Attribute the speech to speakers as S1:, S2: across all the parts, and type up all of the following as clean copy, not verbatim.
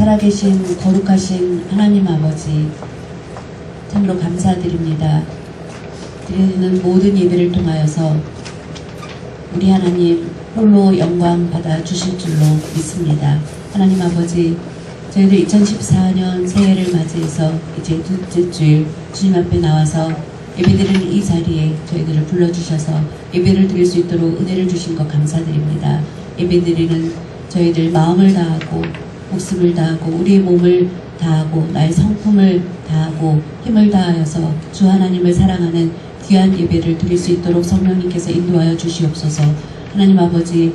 S1: 살아계신 거룩하신 하나님 아버지, 참으로 감사드립니다. 드리는 모든 예배를 통하여서 우리 하나님 홀로 영광 받아 주실 줄로 믿습니다. 하나님 아버지, 저희들 2014년 새해를 맞이해서 이제 둘째 주일 주님 앞에 나와서 예배드리는 이 자리에 저희들을 불러주셔서 예배를 드릴 수 있도록 은혜를 주신 것 감사드립니다. 예배드리는 저희들 마음을 다하고 목숨을 다하고 우리의 몸을 다하고 나의 성품을 다하고 힘을 다하여서 주 하나님을 사랑하는 귀한 예배를 드릴 수 있도록 성령님께서 인도하여 주시옵소서. 하나님 아버지,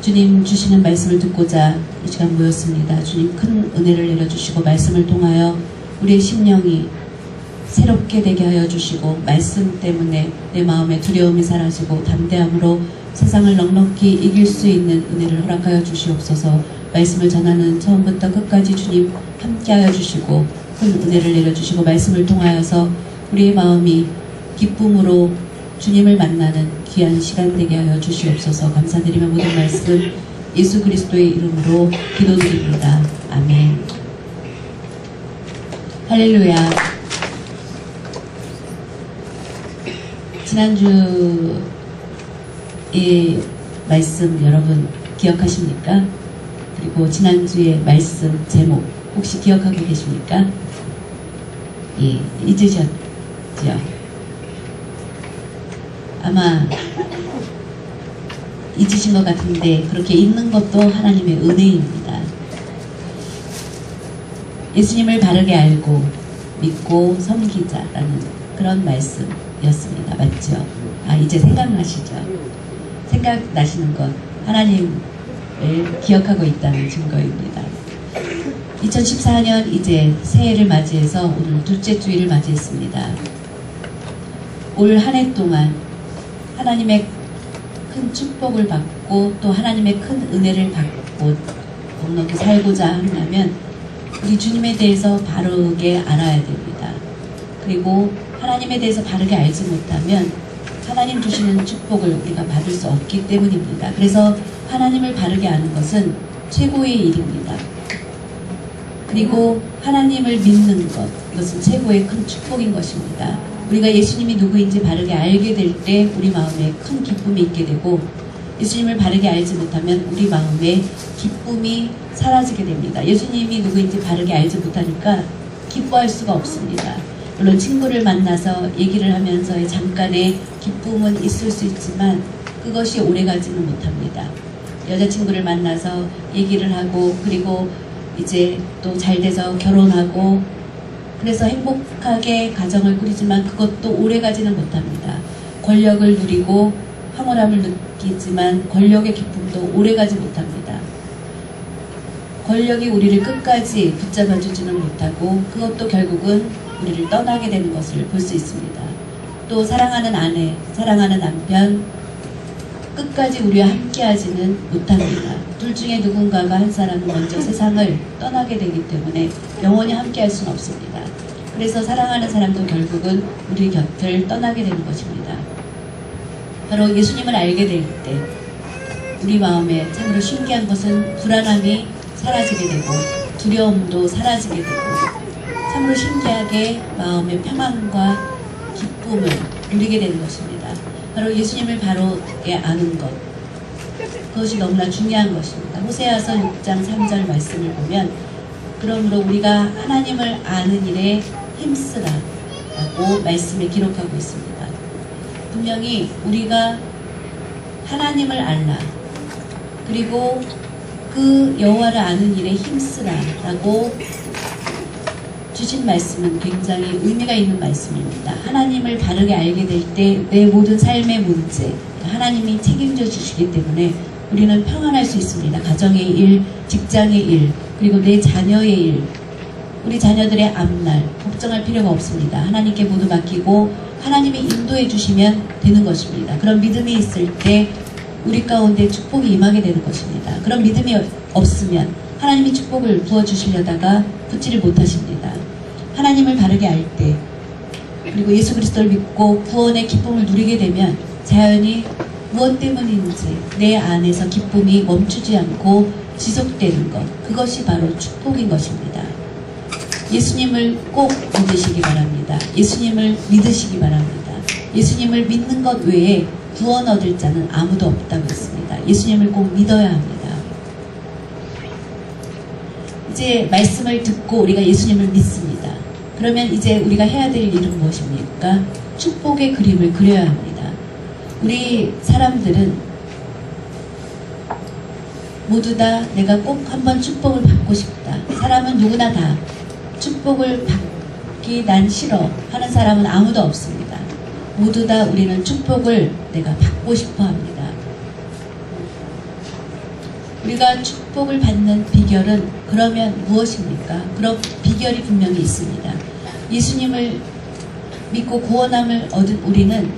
S1: 주님 주시는 말씀을 듣고자 이 시간 모였습니다. 주님 큰 은혜를 내려주시고 말씀을 통하여 우리의 심령이 새롭게 되게 하여 주시고 말씀 때문에 내 마음에 두려움이 사라지고 담대함으로 세상을 넉넉히 이길 수 있는 은혜를 허락하여 주시옵소서. 말씀을 전하는 처음부터 끝까지 주님 함께하여 주시고 큰 은혜를 내려주시고 말씀을 통하여서 우리의 마음이 기쁨으로 주님을 만나는 귀한 시간 되게 하여 주시옵소서. 감사드리며 모든 말씀 예수 그리스도의 이름으로 기도드립니다. 아멘. 할렐루야. 지난주의 말씀 여러분 기억하십니까? 그리고 지난주의 말씀 제목 혹시 기억하고 계십니까? 예, 잊으셨죠? 아마 잊으신 것 같은데 그렇게 잊는 것도 하나님의 은혜입니다. 예수님을 바르게 알고 믿고 섬기자라는 그런 말씀이었습니다. 맞죠? 아, 이제 생각나시죠? 생각나시는 건 하나님을 기억하고 있다는 증거입니다. 2014년 이제 새해를 맞이해서 오늘 둘째 주일을 맞이했습니다. 올 한 해 동안 하나님의 큰 축복을 받고 또 하나님의 큰 은혜를 받고 넉넉히 살고자 한다면 우리 주님에 대해서 바르게 알아야 됩니다. 그리고 하나님에 대해서 바르게 알지 못하면 하나님 주시는 축복을 우리가 받을 수 없기 때문입니다. 그래서 하나님을 바르게 아는 것은 최고의 일입니다. 그리고 하나님을 믿는 것, 이것은 최고의 큰 축복인 것입니다. 우리가 예수님이 누구인지 바르게 알게 될 때 우리 마음에 큰 기쁨이 있게 되고 예수님을 바르게 알지 못하면 우리 마음에 기쁨이 사라지게 됩니다. 예수님이 누구인지 바르게 알지 못하니까 기뻐할 수가 없습니다. 물론 친구를 만나서 얘기를 하면서의 잠깐의 기쁨은 있을 수 있지만 그것이 오래가지는 못합니다. 여자친구를 만나서 얘기를 하고 그리고 이제 또 잘 돼서 결혼하고 그래서 행복하게 가정을 꾸리지만 그것도 오래가지는 못합니다. 권력을 누리고 황홀함을 느끼지만 권력의 기쁨도 오래가지 못합니다. 권력이 우리를 끝까지 붙잡아주지는 못하고 그것도 결국은 우리를 떠나게 되는 것을 볼 수 있습니다. 또 사랑하는 아내, 사랑하는 남편 끝까지 우리와 함께하지는 못합니다. 둘 중에 누군가가 한 사람은 먼저 세상을 떠나게 되기 때문에 영원히 함께할 수는 없습니다. 그래서 사랑하는 사람도 결국은 우리 곁을 떠나게 되는 것입니다. 바로 예수님을 알게 될 때 우리 마음에 참으로 신기한 것은 불안함이 사라지게 되고 두려움도 사라지게 되고 참으로 신기하게 마음의 평안과 기쁨을 누리게 되는 것입니다. 바로 예수님을 바르게 아는 것, 그것이 너무나 중요한 것입니다. 호세아서 6장 3절 말씀을 보면 그러므로 우리가 하나님을 아는 일에 힘쓰라 라고 말씀에 기록하고 있습니다. 분명히 우리가 하나님을 알라 그리고 그 여호와를 아는 일에 힘쓰라 라고 주신 말씀은 굉장히 의미가 있는 말씀입니다. 하나님을 바르게 알게 될 때 내 모든 삶의 문제 하나님이 책임져 주시기 때문에 우리는 평안할 수 있습니다. 가정의 일, 직장의 일, 그리고 내 자녀의 일, 우리 자녀들의 앞날 걱정할 필요가 없습니다. 하나님께 모두 맡기고 하나님이 인도해 주시면 되는 것입니다. 그런 믿음이 있을 때 우리 가운데 축복이 임하게 되는 것입니다. 그런 믿음이 없으면 하나님이 축복을 부어주시려다가 붙지를 못하십니다. 하나님을 바르게 알 때 그리고 예수 그리스도를 믿고 구원의 기쁨을 누리게 되면 자연히 무엇 때문인지 내 안에서 기쁨이 멈추지 않고 지속되는 것, 그것이 바로 축복인 것입니다. 예수님을 꼭 믿으시기 바랍니다. 예수님을 믿으시기 바랍니다. 예수님을 믿는 것 외에 구원 얻을 자는 아무도 없다고 했습니다. 예수님을 꼭 믿어야 합니다. 이제 말씀을 듣고 우리가 예수님을 믿습니다. 그러면 이제 우리가 해야 될 일은 무엇입니까? 축복의 그림을 그려야 합니다. 우리 사람들은 모두 다 내가 꼭 한번 축복을 받고 싶다. 사람은 누구나 다 축복을 받기 난 싫어 하는 사람은 아무도 없습니다. 모두 다 우리는 축복을 내가 받고 싶어 합니다. 우리가 축복을 받는 비결은 그러면 무엇입니까? 그런 비결이 분명히 있습니다. 예수님을 믿고 구원함을 얻은 우리는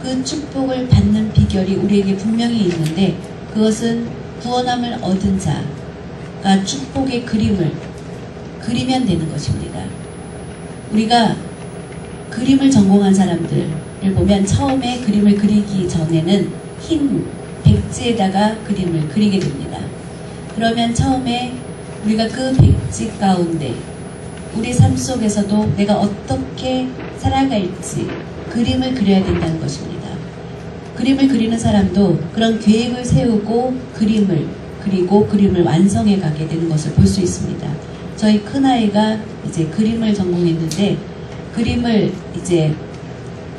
S1: 그 축복을 받는 비결이 우리에게 분명히 있는데, 그것은 구원함을 얻은 자가 축복의 그림을 그리면 되는 것입니다. 우리가 그림을 전공한 사람들을 보면 처음에 그림을 그리기 전에는 흰 백지에다가 그림을 그리게 됩니다. 그러면 처음에 우리가 그 백지 가운데 우리 삶 속에서도 내가 어떻게 살아갈지 그림을 그려야 된다는 것입니다. 그림을 그리는 사람도 그런 계획을 세우고 그림을 그리고 그림을 완성해 가게 되는 것을 볼 수 있습니다. 저희 큰아이가 이제 그림을 전공했는데, 그림을 이제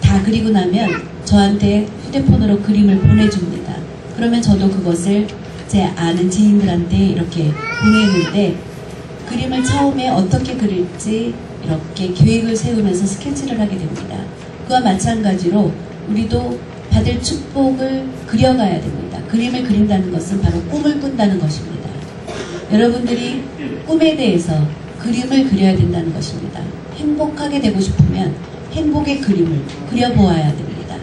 S1: 다 그리고 나면 저한테 휴대폰으로 그림을 보내줍니다. 그러면 저도 그것을 제 아는 지인들한테 이렇게 보내는데, 그림을 처음에 어떻게 그릴지 이렇게 계획을 세우면서 스케치를 하게 됩니다. 그와 마찬가지로 우리도 받을 축복을 그려가야 됩니다. 그림을 그린다는 것은 바로 꿈을 꾼다는 것입니다. 여러분들이 꿈에 대해서 그림을 그려야 된다는 것입니다. 행복하게 되고 싶으면 행복의 그림을 그려보아야 됩니다.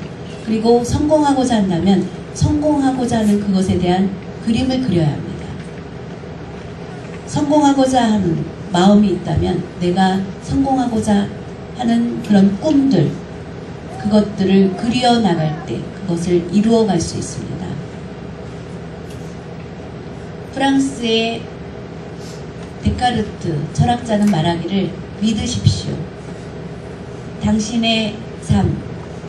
S1: 그리고 성공하고자 한다면 성공하고자 하는 그것에 대한 그림을 그려야 합니다. 성공하고자 하는 마음이 있다면 내가 성공하고자 하는 그런 꿈들, 그것들을 그려나갈 때 그것을 이루어갈 수 있습니다. 프랑스의 데카르트 철학자는 말하기를, 믿으십시오. 당신의 삶,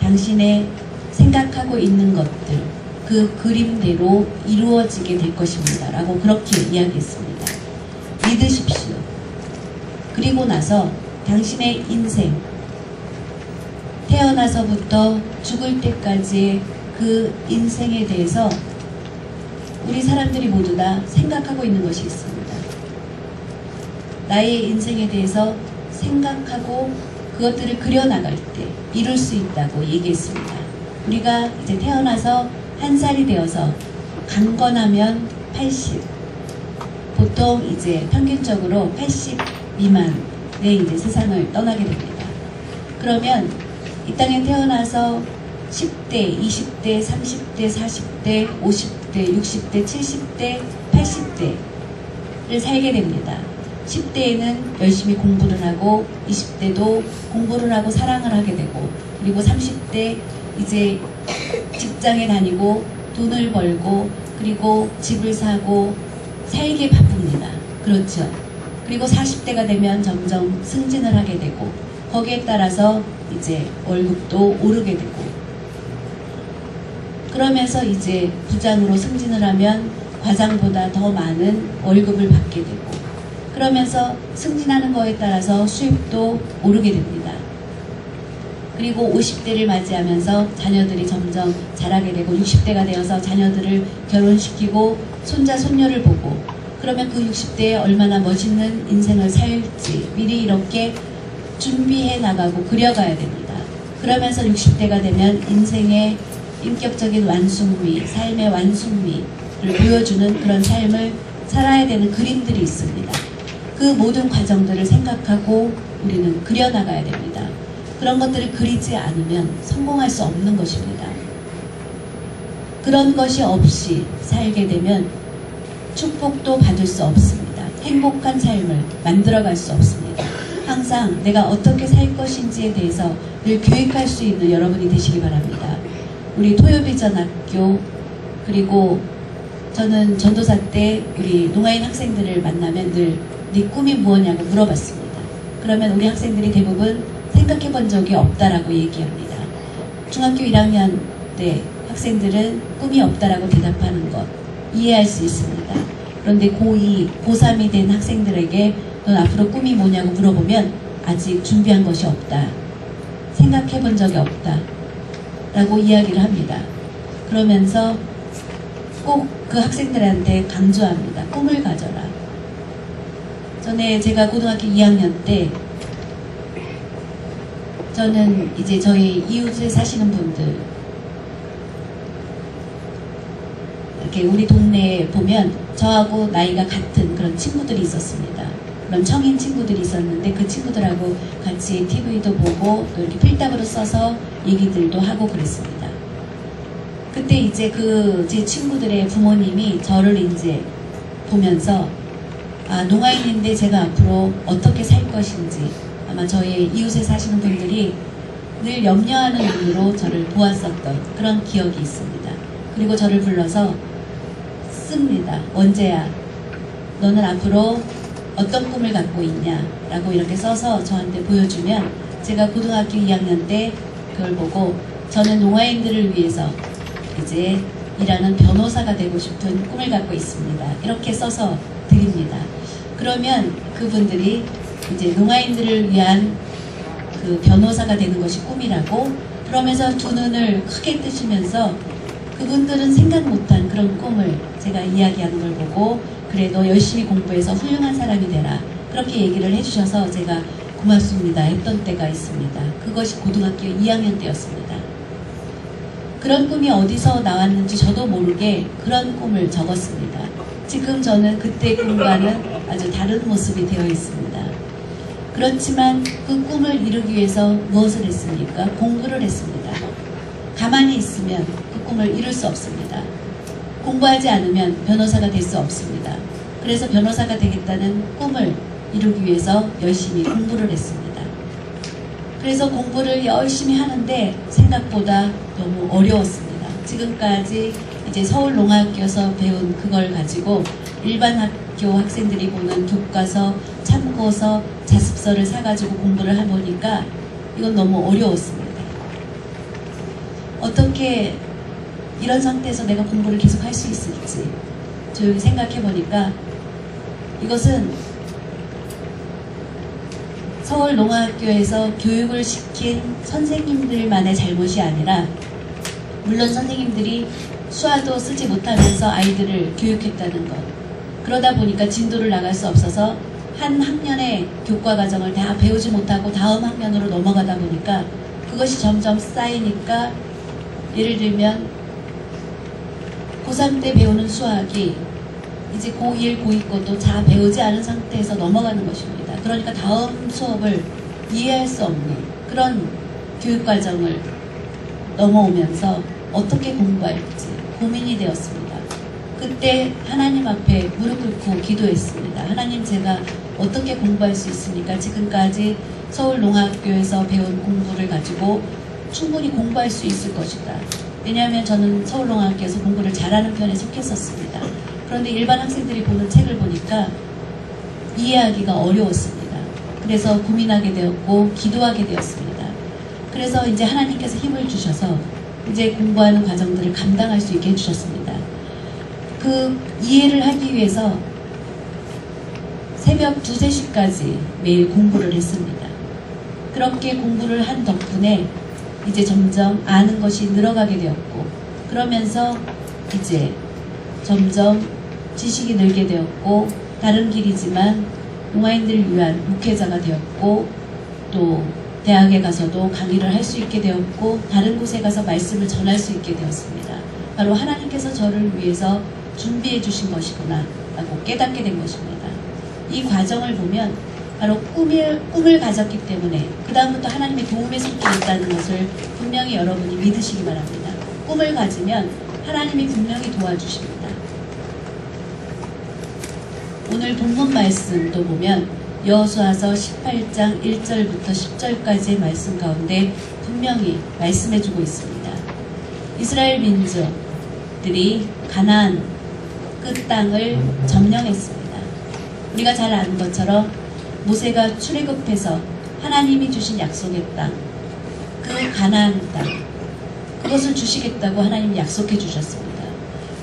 S1: 당신의 생각하고 있는 것들, 그 그림대로 이루어지게 될 것입니다. 라고 그렇게 이야기했습니다. 믿으십시오. 그리고 나서 당신의 인생, 태어나서부터 죽을 때까지의 그 인생에 대해서 우리 사람들이 모두 다 생각하고 있는 것이 있습니다. 나의 인생에 대해서 생각하고 그것들을 그려나갈 때 이룰 수 있다고 얘기했습니다. 우리가 이제 태어나서 1살이 되어서 강건하면 80, 보통 이제 평균적으로 80 미만의 이제 세상을 떠나게 됩니다. 그러면 이 땅에 태어나서 10대, 20대, 30대, 40대, 50대, 60대, 70대, 80대를 살게 됩니다. 10대에는 열심히 공부를 하고 20대도 공부를 하고 사랑을 하게 되고, 그리고 30대 이제 직장에 다니고 돈을 벌고 그리고 집을 사고 살기 바쁩니다. 그렇죠. 그리고 40대가 되면 점점 승진을 하게 되고 거기에 따라서 이제 월급도 오르게 되고, 그러면서 이제 부장으로 승진을 하면 과장보다 더 많은 월급을 받게 되고, 그러면서 승진하는 거에 따라서 수입도 오르게 됩니다. 그리고 50대를 맞이하면서 자녀들이 점점 자라게 되고 60대가 되어서 자녀들을 결혼시키고 손자 손녀를 보고, 그러면 그 60대에 얼마나 멋있는 인생을 살지 미리 이렇게 준비해 나가고 그려가야 됩니다. 그러면서 60대가 되면 인생의 인격적인 완숙미, 삶의 완숙미를 보여주는 그런 삶을 살아야 되는 그림들이 있습니다. 그 모든 과정들을 생각하고 우리는 그려나가야 됩니다. 그런 것들을 그리지 않으면 성공할 수 없는 것입니다. 그런 것이 없이 살게 되면 축복도 받을 수 없습니다. 행복한 삶을 만들어갈 수 없습니다. 항상 내가 어떻게 살 것인지에 대해서 늘 계획할 수 있는 여러분이 되시기 바랍니다. 우리 토요비전학교, 그리고 저는 전도사 때 우리 농아인 학생들을 만나면 늘 네 꿈이 무엇냐고 물어봤습니다. 그러면 우리 학생들이 대부분 생각해 본 적이 없다라고 얘기합니다. 중학교 1학년 때 학생들은 꿈이 없다라고 대답하는 것 이해할 수 있습니다. 그런데 고2, 고3이 된 학생들에게 넌 앞으로 꿈이 뭐냐고 물어보면 아직 준비한 것이 없다. 생각해 본 적이 없다. 라고 이야기를 합니다. 그러면서 꼭 그 학생들한테 강조합니다. 꿈을 가져라. 전에 제가 고등학교 2학년 때 저는 이제 저희 이웃에 사시는 분들 이렇게 우리 동네에 보면 저하고 나이가 같은 그런 친구들이 있었습니다. 그런 청인 친구들이 있었는데 그 친구들하고 같이 TV도 보고 또 이렇게 필답으로 써서 얘기들도 하고 그랬습니다. 그때 이제 제 친구들의 부모님이 저를 이제 보면서 농아인인데 제가 앞으로 어떻게 살 것인지 아마 저희 이웃에 사시는 분들이 늘 염려하는 눈으로 저를 보았었던 그런 기억이 있습니다. 그리고 저를 불러서 씁니다. 원재야, 너는 앞으로 어떤 꿈을 갖고 있냐 라고 이렇게 써서 저한테 보여주면 제가 고등학교 2학년 때 그걸 보고 저는 농아인들을 위해서 이제 일하는 변호사가 되고 싶은 꿈을 갖고 있습니다. 이렇게 써서 드립니다. 그러면 그분들이 이제 농아인들을 위한 그 변호사가 되는 것이 꿈이라고 그러면서 두 눈을 크게 뜨시면서 그분들은 생각 못한 그런 꿈을 제가 이야기하는 걸 보고 그래 너 열심히 공부해서 훌륭한 사람이 되라 그렇게 얘기를 해주셔서 제가 고맙습니다 했던 때가 있습니다. 그것이 고등학교 2학년 때였습니다. 그런 꿈이 어디서 나왔는지 저도 모르게 그런 꿈을 적었습니다. 지금 저는 그때 꿈과는 아주 다른 모습이 되어 있습니다. 그렇지만 그 꿈을 이루기 위해서 무엇을 했습니까? 공부를 했습니다. 가만히 있으면 그 꿈을 이룰 수 없습니다. 공부하지 않으면 변호사가 될 수 없습니다. 그래서 변호사가 되겠다는 꿈을 이루기 위해서 열심히 공부를 했습니다. 그래서 공부를 열심히 하는데 생각보다 너무 어려웠습니다. 지금까지 이제 서울농아학교에서 배운 그걸 가지고 일반 학교 학생들이 보는 교과서, 참고서, 자습서를 사가지고 공부를 해보니까 이건 너무 어려웠습니다. 어떻게 이런 상태에서 내가 공부를 계속 할 수 있을지 조용히 생각해보니까 이것은 서울농아학교에서 교육을 시킨 선생님들만의 잘못이 아니라 물론 선생님들이 수화도 쓰지 못하면서 아이들을 교육했다는 것 그러다 보니까 진도를 나갈 수 없어서 한 학년의 교과 과정을 다 배우지 못하고 다음 학년으로 넘어가다 보니까 그것이 점점 쌓이니까 예를 들면 고3 때 배우는 수학이 이제 고1, 고2 것도 다 배우지 않은 상태에서 넘어가는 것입니다. 그러니까 다음 수업을 이해할 수 없는 그런 교육과정을 넘어오면서 어떻게 공부할지 고민이 되었습니다. 그때 하나님 앞에 무릎 꿇고 기도했습니다. 하나님 제가 어떻게 공부할 수 있습니까? 지금까지 서울농아학교에서 배운 공부를 가지고 충분히 공부할 수 있을 것이다. 왜냐하면 저는 서울농아학교에서 공부를 잘하는 편에 속했었습니다. 그런데 일반 학생들이 보는 책을 보니까 이해하기가 어려웠습니다. 그래서 고민하게 되었고 기도하게 되었습니다. 그래서 이제 하나님께서 힘을 주셔서 이제 공부하는 과정들을 감당할 수 있게 해주셨습니다. 그 이해를 하기 위해서 새벽 2, 3시까지 매일 공부를 했습니다. 그렇게 공부를 한 덕분에 이제 점점 아는 것이 늘어가게 되었고 그러면서 이제 점점 지식이 늘게 되었고 다른 길이지만 농아인들을 위한 목회자가 되었고 또 대학에 가서도 강의를 할 수 있게 되었고 다른 곳에 가서 말씀을 전할 수 있게 되었습니다. 바로 하나님께서 저를 위해서 준비해 주신 것이구나 라고 깨닫게 된 것입니다. 이 과정을 보면 바로 꿈을 가졌기 때문에 그 다음부터 하나님의 도움에 속해 있다는 것을 분명히 여러분이 믿으시기 바랍니다. 꿈을 가지면 하나님이 분명히 도와주십니다. 오늘 본문 말씀도 보면 여호수아서 18장 1절부터 10절까지의 말씀 가운데 분명히 말씀해주고 있습니다. 이스라엘 민족들이 가나안 그 땅을 점령했습니다. 우리가 잘 아는 것처럼 모세가 출애굽해서 하나님이 주신 약속의 땅, 그 가나안 땅, 그것을 주시겠다고 하나님이 약속해 주셨습니다.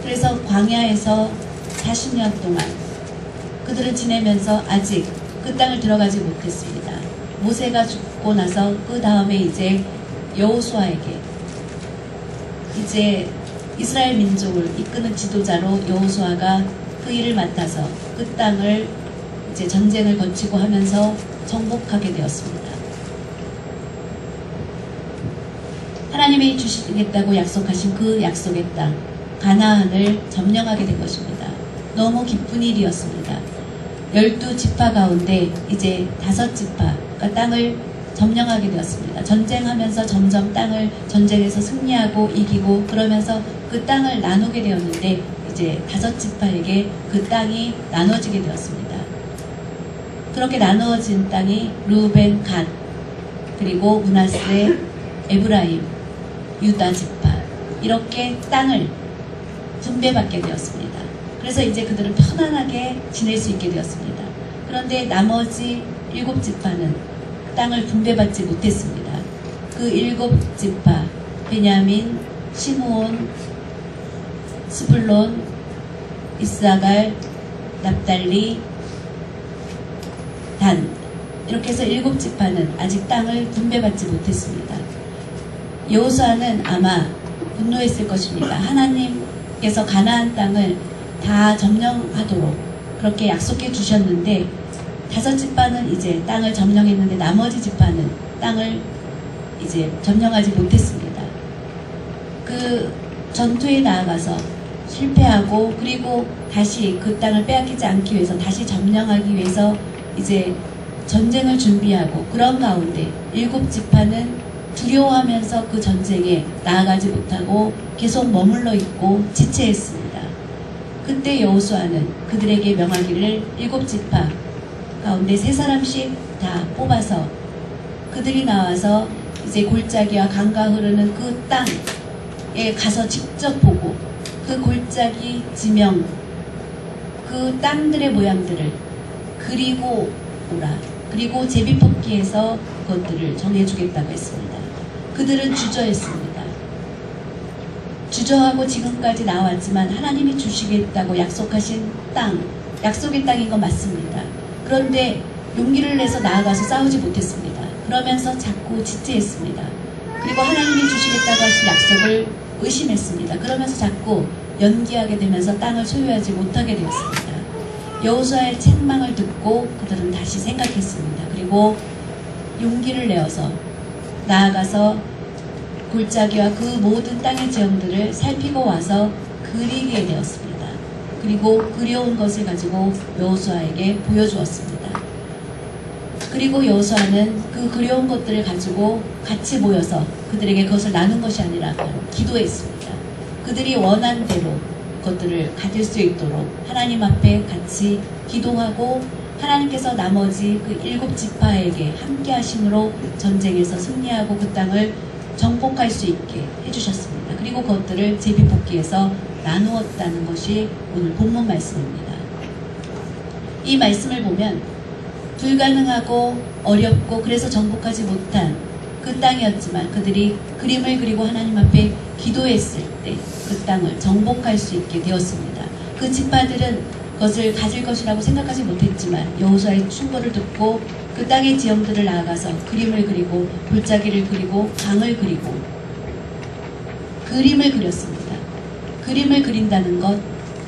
S1: 그래서 광야에서 40년 동안 그들은 지내면서 아직 그 땅을 들어가지 못했습니다. 모세가 죽고 나서 그 다음에 이제 여호수아에게 이제 이스라엘 민족을 이끄는 지도자로 여호수아가 그 일을 맡아서 그 땅을 이제 전쟁을 거치고 하면서 정복하게 되었습니다. 하나님이 주시겠다고 약속하신 그 약속의 땅 가나안을 점령하게 된 것입니다. 너무 기쁜 일이었습니다. 12지파 가운데 이제 5지파가 땅을 점령하게 되었습니다. 전쟁하면서 점점 땅을 전쟁에서 승리하고 이기고 그러면서 그 땅을 나누게 되었는데 이제 5지파에게 그 땅이 나눠지게 되었습니다. 그렇게 나누어진 땅이 루벤, 갓, 그리고 므낫세, 에브라임, 유다 지파 이렇게 땅을 분배받게 되었습니다. 그래서 이제 그들은 편안하게 지낼 수 있게 되었습니다. 그런데 나머지 7지파는 땅을 분배받지 못했습니다. 그 7지파 베냐민, 시므온, 스불론, 이사갈, 납달리, 단 이렇게 해서 7지파는 아직 땅을 분배받지 못했습니다. 여호수아는 아마 분노했을 것입니다. 하나님께서 가나안 땅을 다 점령하도록 그렇게 약속해 주셨는데 5지파는 이제 땅을 점령했는데 나머지 지파는 땅을 이제 점령하지 못했습니다. 그 전투에 나아가서 실패하고 그리고 다시 그 땅을 빼앗기지 않기 위해서 다시 점령하기 위해서 이제 전쟁을 준비하고 그런 가운데 7지파는 두려워하면서 그 전쟁에 나아가지 못하고 계속 머물러 있고 지체했습니다. 그때 여호수아는 그들에게 명하기를 7지파 가운데 3사람씩 다 뽑아서 그들이 나와서 이제 골짜기와 강가 흐르는 그 땅에 가서 직접 보고 그 골짜기 지명 그 땅들의 모양들을 그리고 오라. 그리고 제비뽑기에서 그것들을 정해주겠다고 했습니다. 그들은 주저했습니다. 주저하고 지금까지 나왔지만 하나님이 주시겠다고 약속하신 땅, 약속의 땅인 건 맞습니다. 그런데 용기를 내서 나아가서 싸우지 못했습니다. 그러면서 자꾸 지체했습니다. 그리고 하나님이 주시겠다고 하신 약속을 의심했습니다. 그러면서 자꾸 연기하게 되면서 땅을 소유하지 못하게 되었습니다. 여호수아의 책망을 듣고 그들은 다시 생각했습니다. 그리고 용기를 내어서 나아가서 골짜기와 그 모든 땅의 지형들을 살피고 와서 그리게 되었습니다. 그리고 그려온 것을 가지고 여호수아에게 보여주었습니다. 그리고 여호수아는 그 그려온 것들을 가지고 같이 모여서 그들에게 그것을 나눈 것이 아니라 기도했습니다. 그들이 원한 대로 그것들을 가질 수 있도록 하나님 앞에 같이 기도하고 하나님께서 나머지 그 7지파에게 함께 하심으로 전쟁에서 승리하고 그 땅을 정복할 수 있게 해주셨습니다. 그리고 그것들을 제비뽑기에서 나누었다는 것이 오늘 본문 말씀입니다. 이 말씀을 보면 불가능하고 어렵고 그래서 정복하지 못한 그 땅이었지만 그들이 그림을 그리고 하나님 앞에 기도했을 때 그 땅을 정복할 수 있게 되었습니다. 그 지파들은 그것을 가질 것이라고 생각하지 못했지만 여호수아의 충고를 듣고 그 땅의 지형들을 나아가서 그림을 그리고 골짜기를 그리고 강을 그리고 그림을 그렸습니다. 그림을 그린다는 것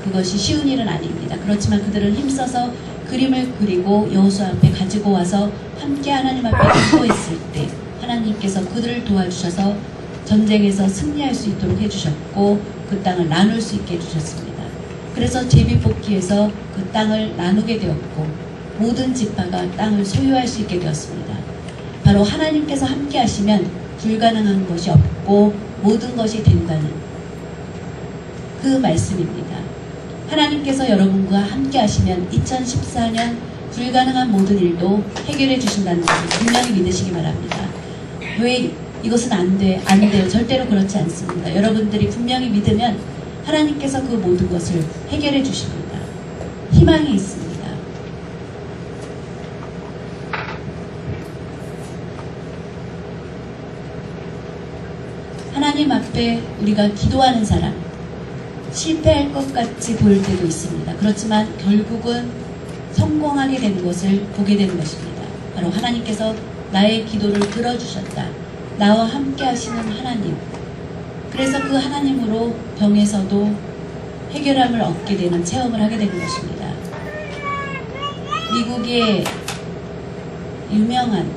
S1: 그것이 쉬운 일은 아닙니다. 그렇지만 그들은 힘써서 그림을 그리고 여호수아 앞에 가지고 와서 함께 하나님 앞에 기도했을 때 하나님께서 그들을 도와주셔서 전쟁에서 승리할 수 있도록 해주셨고 그 땅을 나눌 수 있게 해주셨습니다. 그래서 제비뽑기에서 그 땅을 나누게 되었고 모든 지파가 땅을 소유할 수 있게 되었습니다. 바로 하나님께서 함께 하시면 불가능한 것이 없고 모든 것이 된다는 그 말씀입니다. 하나님께서 여러분과 함께 하시면 2014년 불가능한 모든 일도 해결해 주신다는 것을 분명히 믿으시기 바랍니다. 왜 이것은 안 돼, 안 돼요. 절대로 그렇지 않습니다. 여러분들이 분명히 믿으면 하나님께서 그 모든 것을 해결해 주십니다. 희망이 있습니다. 하나님 앞에 우리가 기도하는 사람, 실패할 것 같이 보일 때도 있습니다. 그렇지만 결국은 성공하게 되는 것을 보게 되는 것입니다. 바로 하나님께서 나의 기도를 들어주셨다. 나와 함께 하시는 하나님. 그래서 그 하나님으로 병에서도 해결함을 얻게 되는 체험을 하게 되는 것입니다. 미국의 유명한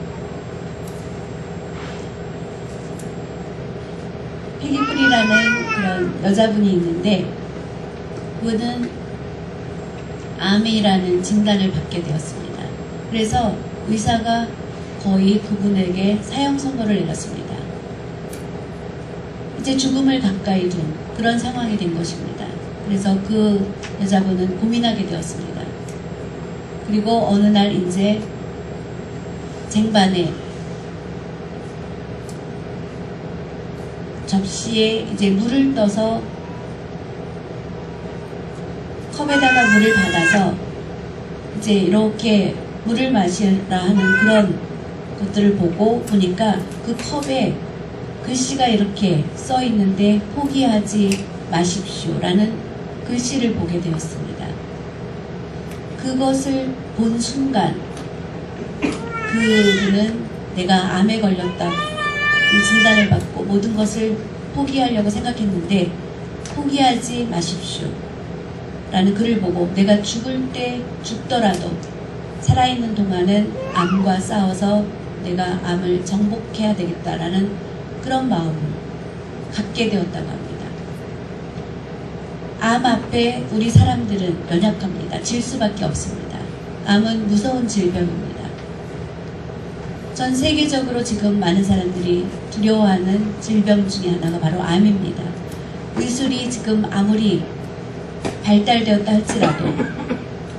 S1: 힐리프리라는 그런 여자분이 있는데, 그분은 암이라는 진단을 받게 되었습니다. 그래서 의사가 거의 그분에게 사형 선고를 내렸습니다. 이제 죽음을 가까이 둔 그런 상황이 된 것입니다. 그래서 그 여자분은 고민하게 되었습니다. 그리고 어느 날 이제 쟁반에 접시에 이제 물을 떠서 컵에다가 물을 받아서 이제 이렇게 물을 마시라 하는 그런 것들을 보고 보니까 그 컵에 글씨가 이렇게 써 있는데 포기하지 마십시오 라는 글씨를 보게 되었습니다. 그것을 본 순간 그분은 내가 암에 걸렸다 그 진단을 받고 모든 것을 포기하려고 생각했는데 포기하지 마십시오 라는 글을 보고 내가 죽을 때 죽더라도 살아있는 동안은 암과 싸워서 내가 암을 정복해야 되겠다라는 그런 마음을 갖게 되었다고 합니다. 암 앞에 우리 사람들은 연약합니다. 질 수밖에 없습니다. 암은 무서운 질병입니다. 전 세계적으로 지금 많은 사람들이 두려워하는 질병 중에 하나가 바로 암입니다. 의술이 지금 아무리 발달되었다 할지라도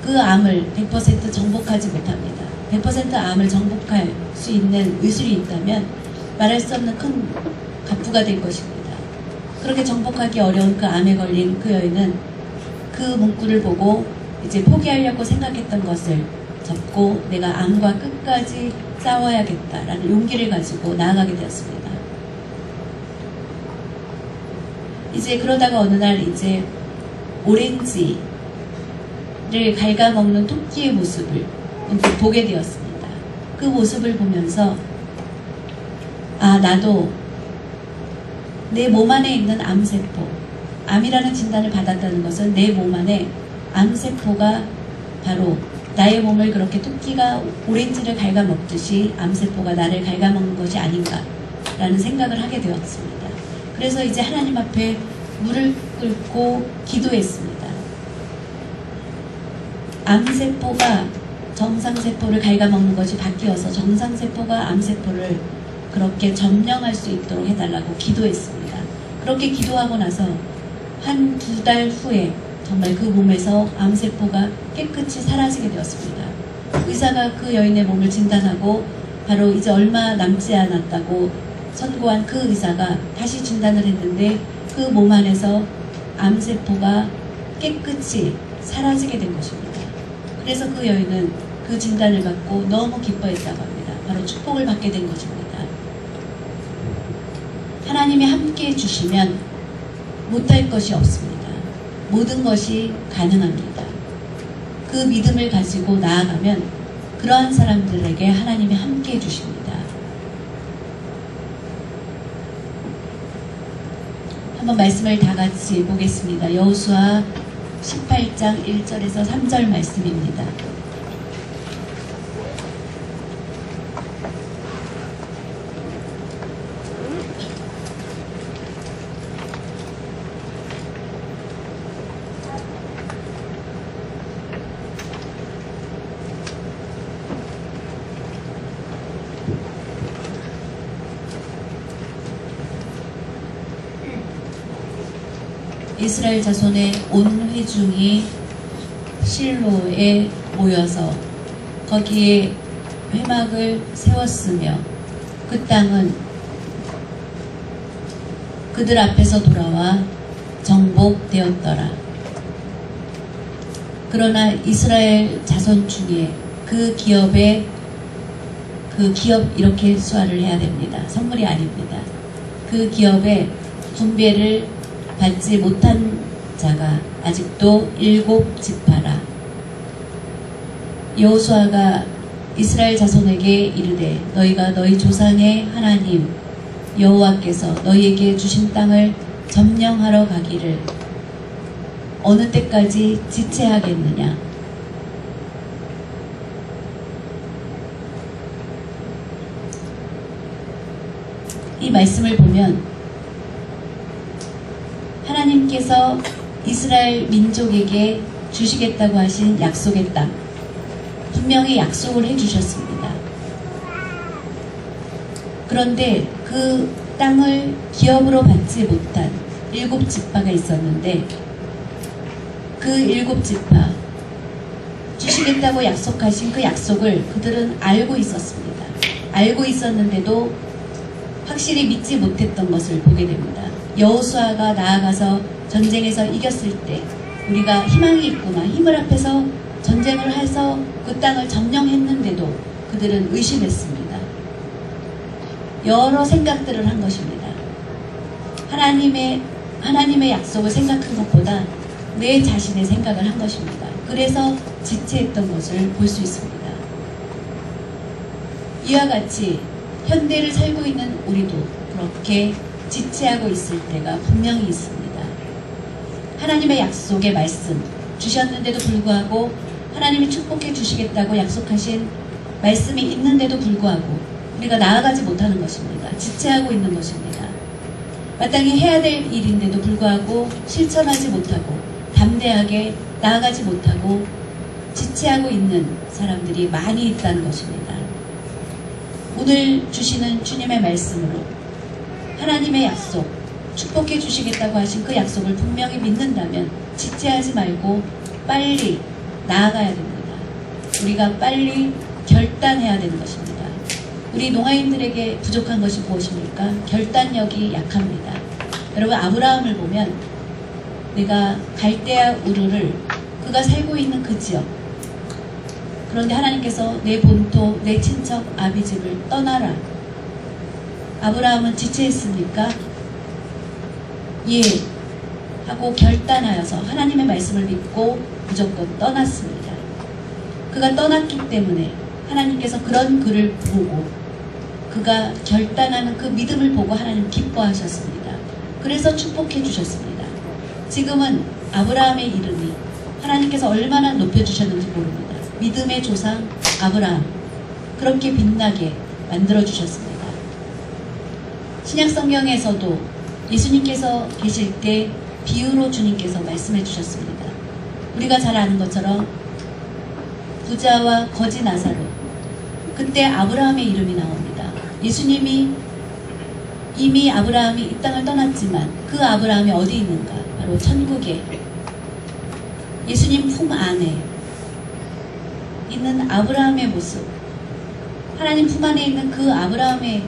S1: 그 암을 100% 정복하지 못합니다. 100% 암을 정복할 수 있는 의술이 있다면 말할 수 없는 큰 갑부가 될 것입니다. 그렇게 정복하기 어려운 그 암에 걸린 그 여인은 그 문구를 보고 이제 포기하려고 생각했던 것을 접고 내가 암과 끝까지 싸워야겠다라는 용기를 가지고 나아가게 되었습니다. 이제 그러다가 어느 날 이제 오렌지를 갉아먹는 토끼의 모습을 보게 되었습니다. 그 모습을 보면서 아, 나도 내 몸 안에 있는 암세포, 암이라는 진단을 받았다는 것은 내 몸 안에 암세포가 바로 나의 몸을 그렇게 토끼가 오렌지를 갉아먹듯이 암세포가 나를 갉아먹는 것이 아닌가라는 생각을 하게 되었습니다. 그래서 이제 하나님 앞에 물을 끓고 기도했습니다. 암세포가 정상세포를 ඝоном먹는 것이 바뀌어서 정상세포가 암세포를 그렇게 점령할 수 있도록 해달라고 기도했습니다. 그렇게 기도하고 나서 한 2달 후에 정말 그 몸에서 암세포가 깨끗이 사라지게 되었습니다. 의사가 그 여인의 몸을 진단하고 바로 이제 얼마 남지 않았다고 선고한 그 의사가 다시 진단을 했는데 그 몸 안에서 암세포가 깨끗이 사라지게 된 것입니다. 그래서 그 여인은 그 진단을 받고 너무 기뻐했다고 합니다. 바로 축복을 받게 된 것입니다. 하나님이 함께 해주시면 못할 것이 없습니다. 모든 것이 가능합니다. 그 믿음을 가지고 나아가면 그러한 사람들에게 하나님이 함께 해주십니다. 한번 말씀을 다 같이 보겠습니다. 여호수아 18장 1절에서 3절 말씀입니다. 이스라엘 자손의 온 회중이 실로에 모여서 거기에 회막을 세웠으며 그 땅은 그들 앞에서 돌아와 정복되었더라. 그러나 이스라엘 자손 중에 그 기업 이렇게 수화를 해야 됩니다. 선물이 아닙니다. 그 기업에 분배를 받지 못한 자가 아직도 7지파라. 여호수아가 이스라엘 자손에게 이르되 너희가 너희 조상의 하나님 여호와께서 너희에게 주신 땅을 점령하러 가기를 어느 때까지 지체하겠느냐. 이 말씀을 보면 하나님께서 이스라엘 민족에게 주시겠다고 하신 약속의 땅, 분명히 약속을 해주셨습니다. 그런데 그 땅을 기업으로 받지 못한 7지파가 있었는데 그 7지파 주시겠다고 약속하신 그 약속을 그들은 알고 있었습니다. 알고 있었는데도 확실히 믿지 못했던 것을 보게 됩니다. 여호수아가 나아가서 전쟁에서 이겼을 때 우리가 희망이 있구나, 힘을 합해서 전쟁을 해서 그 땅을 점령했는데도 그들은 의심했습니다. 여러 생각들을 한 것입니다. 하나님의 약속을 생각한 것보다 내 자신의 생각을 한 것입니다. 그래서 지체했던 것을 볼 수 있습니다. 이와 같이 현대를 살고 있는 우리도 그렇게 지체하고 있을 때가 분명히 있습니다. 하나님의 약속의 말씀 주셨는데도 불구하고 하나님이 축복해 주시겠다고 약속하신 말씀이 있는데도 불구하고 우리가 나아가지 못하는 것입니다. 지체하고 있는 것입니다. 마땅히 해야 될 일인데도 불구하고 실천하지 못하고 담대하게 나아가지 못하고 지체하고 있는 사람들이 많이 있다는 것입니다. 오늘 주시는 주님의 말씀으로 하나님의 약속, 축복해 주시겠다고 하신 그 약속을 분명히 믿는다면 지체하지 말고 빨리 나아가야 됩니다. 우리가 빨리 결단해야 되는 것입니다. 우리 농아인들에게 부족한 것이 무엇입니까? 결단력이 약합니다. 여러분, 아브라함을 보면 내가 갈대아 우르를 그가 살고 있는 그 지역, 그런데 하나님께서 내 본토, 내 친척 아비집을 떠나라. 아브라함은 지체했습니까? 예 하고 결단하여서 하나님의 말씀을 믿고 무조건 떠났습니다. 그가 떠났기 때문에 하나님께서 그런 그를 보고 그가 결단하는 그 믿음을 보고 하나님 기뻐하셨습니다. 그래서 축복해 주셨습니다. 지금은 아브라함의 이름이 하나님께서 얼마나 높여주셨는지 모릅니다. 믿음의 조상 아브라함, 그렇게 빛나게 만들어주셨습니다. 신약성경에서도 예수님께서 계실 때 비유로 주님께서 말씀해 주셨습니다. 우리가 잘 아는 것처럼 부자와 거지 나사로, 그때 아브라함의 이름이 나옵니다. 예수님이 이미 아브라함이 이 땅을 떠났지만 그 아브라함이 어디 있는가? 바로 천국에 예수님 품 안에 있는 아브라함의 모습, 하나님 품 안에 있는 그 아브라함의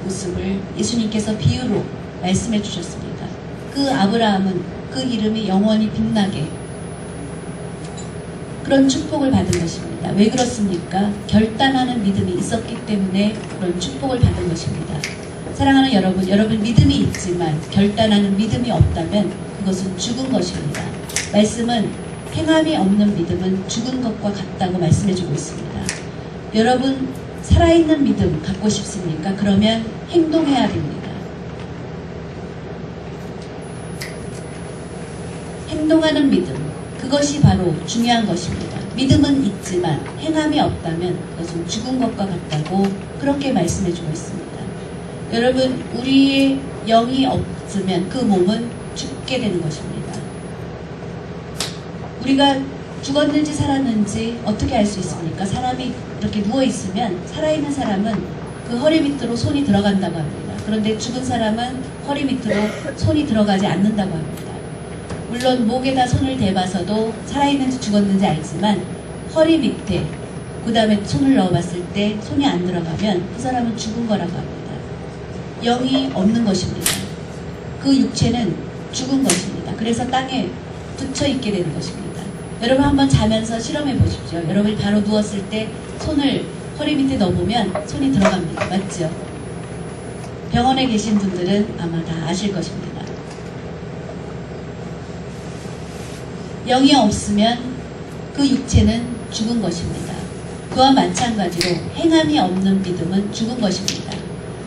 S1: 모습을 예수님께서 비유로 말씀해 주셨습니다. 그 아브라함은 그 이름이 영원히 빛나게 그런 축복을 받은 것입니다. 왜 그렇습니까? 결단하는 믿음이 있었기 때문에 그런 축복을 받은 것입니다. 사랑하는 여러분 믿음이 있지만 결단하는 믿음이 없다면 그것은 죽은 것입니다. 말씀은 행함이 없는 믿음은 죽은 것과 같다고 말씀해주고 있습니다. 여러분, 살아있는 믿음 갖고 싶습니까? 그러면 행동해야 됩니다. 행동하는 믿음, 그것이 바로 중요한 것입니다. 믿음은 있지만 행함이 없다면 그것은 죽은 것과 같다고 그렇게 말씀해주고 있습니다. 여러분, 우리의 영이 없으면 그 몸은 죽게 되는 것입니다. 우리가 죽었는지 살았는지 어떻게 알 수 있습니까? 사람이 이렇게 누워있으면 살아있는 사람은 그 허리 밑으로 손이 들어간다고 합니다. 그런데 죽은 사람은 허리 밑으로 손이 들어가지 않는다고 합니다. 물론 목에다 손을 대봐서도 살아있는지 죽었는지 알지만 허리 밑에 그 다음에 손을 넣어봤을 때 손이 안 들어가면 그 사람은 죽은 거라고 합니다. 영이 없는 것입니다. 그 육체는 죽은 것입니다. 그래서 땅에 붙여 있게 되는 것입니다. 여러분 한번 자면서 실험해 보십시오. 여러분이 바로 누웠을 때 손을 허리 밑에 넣어보면 손이 들어갑니다. 맞죠? 병원에 계신 분들은 아마 다 아실 것입니다. 영이 없으면 그 육체는 죽은 것입니다. 그와 마찬가지로 행함이 없는 믿음은 죽은 것입니다.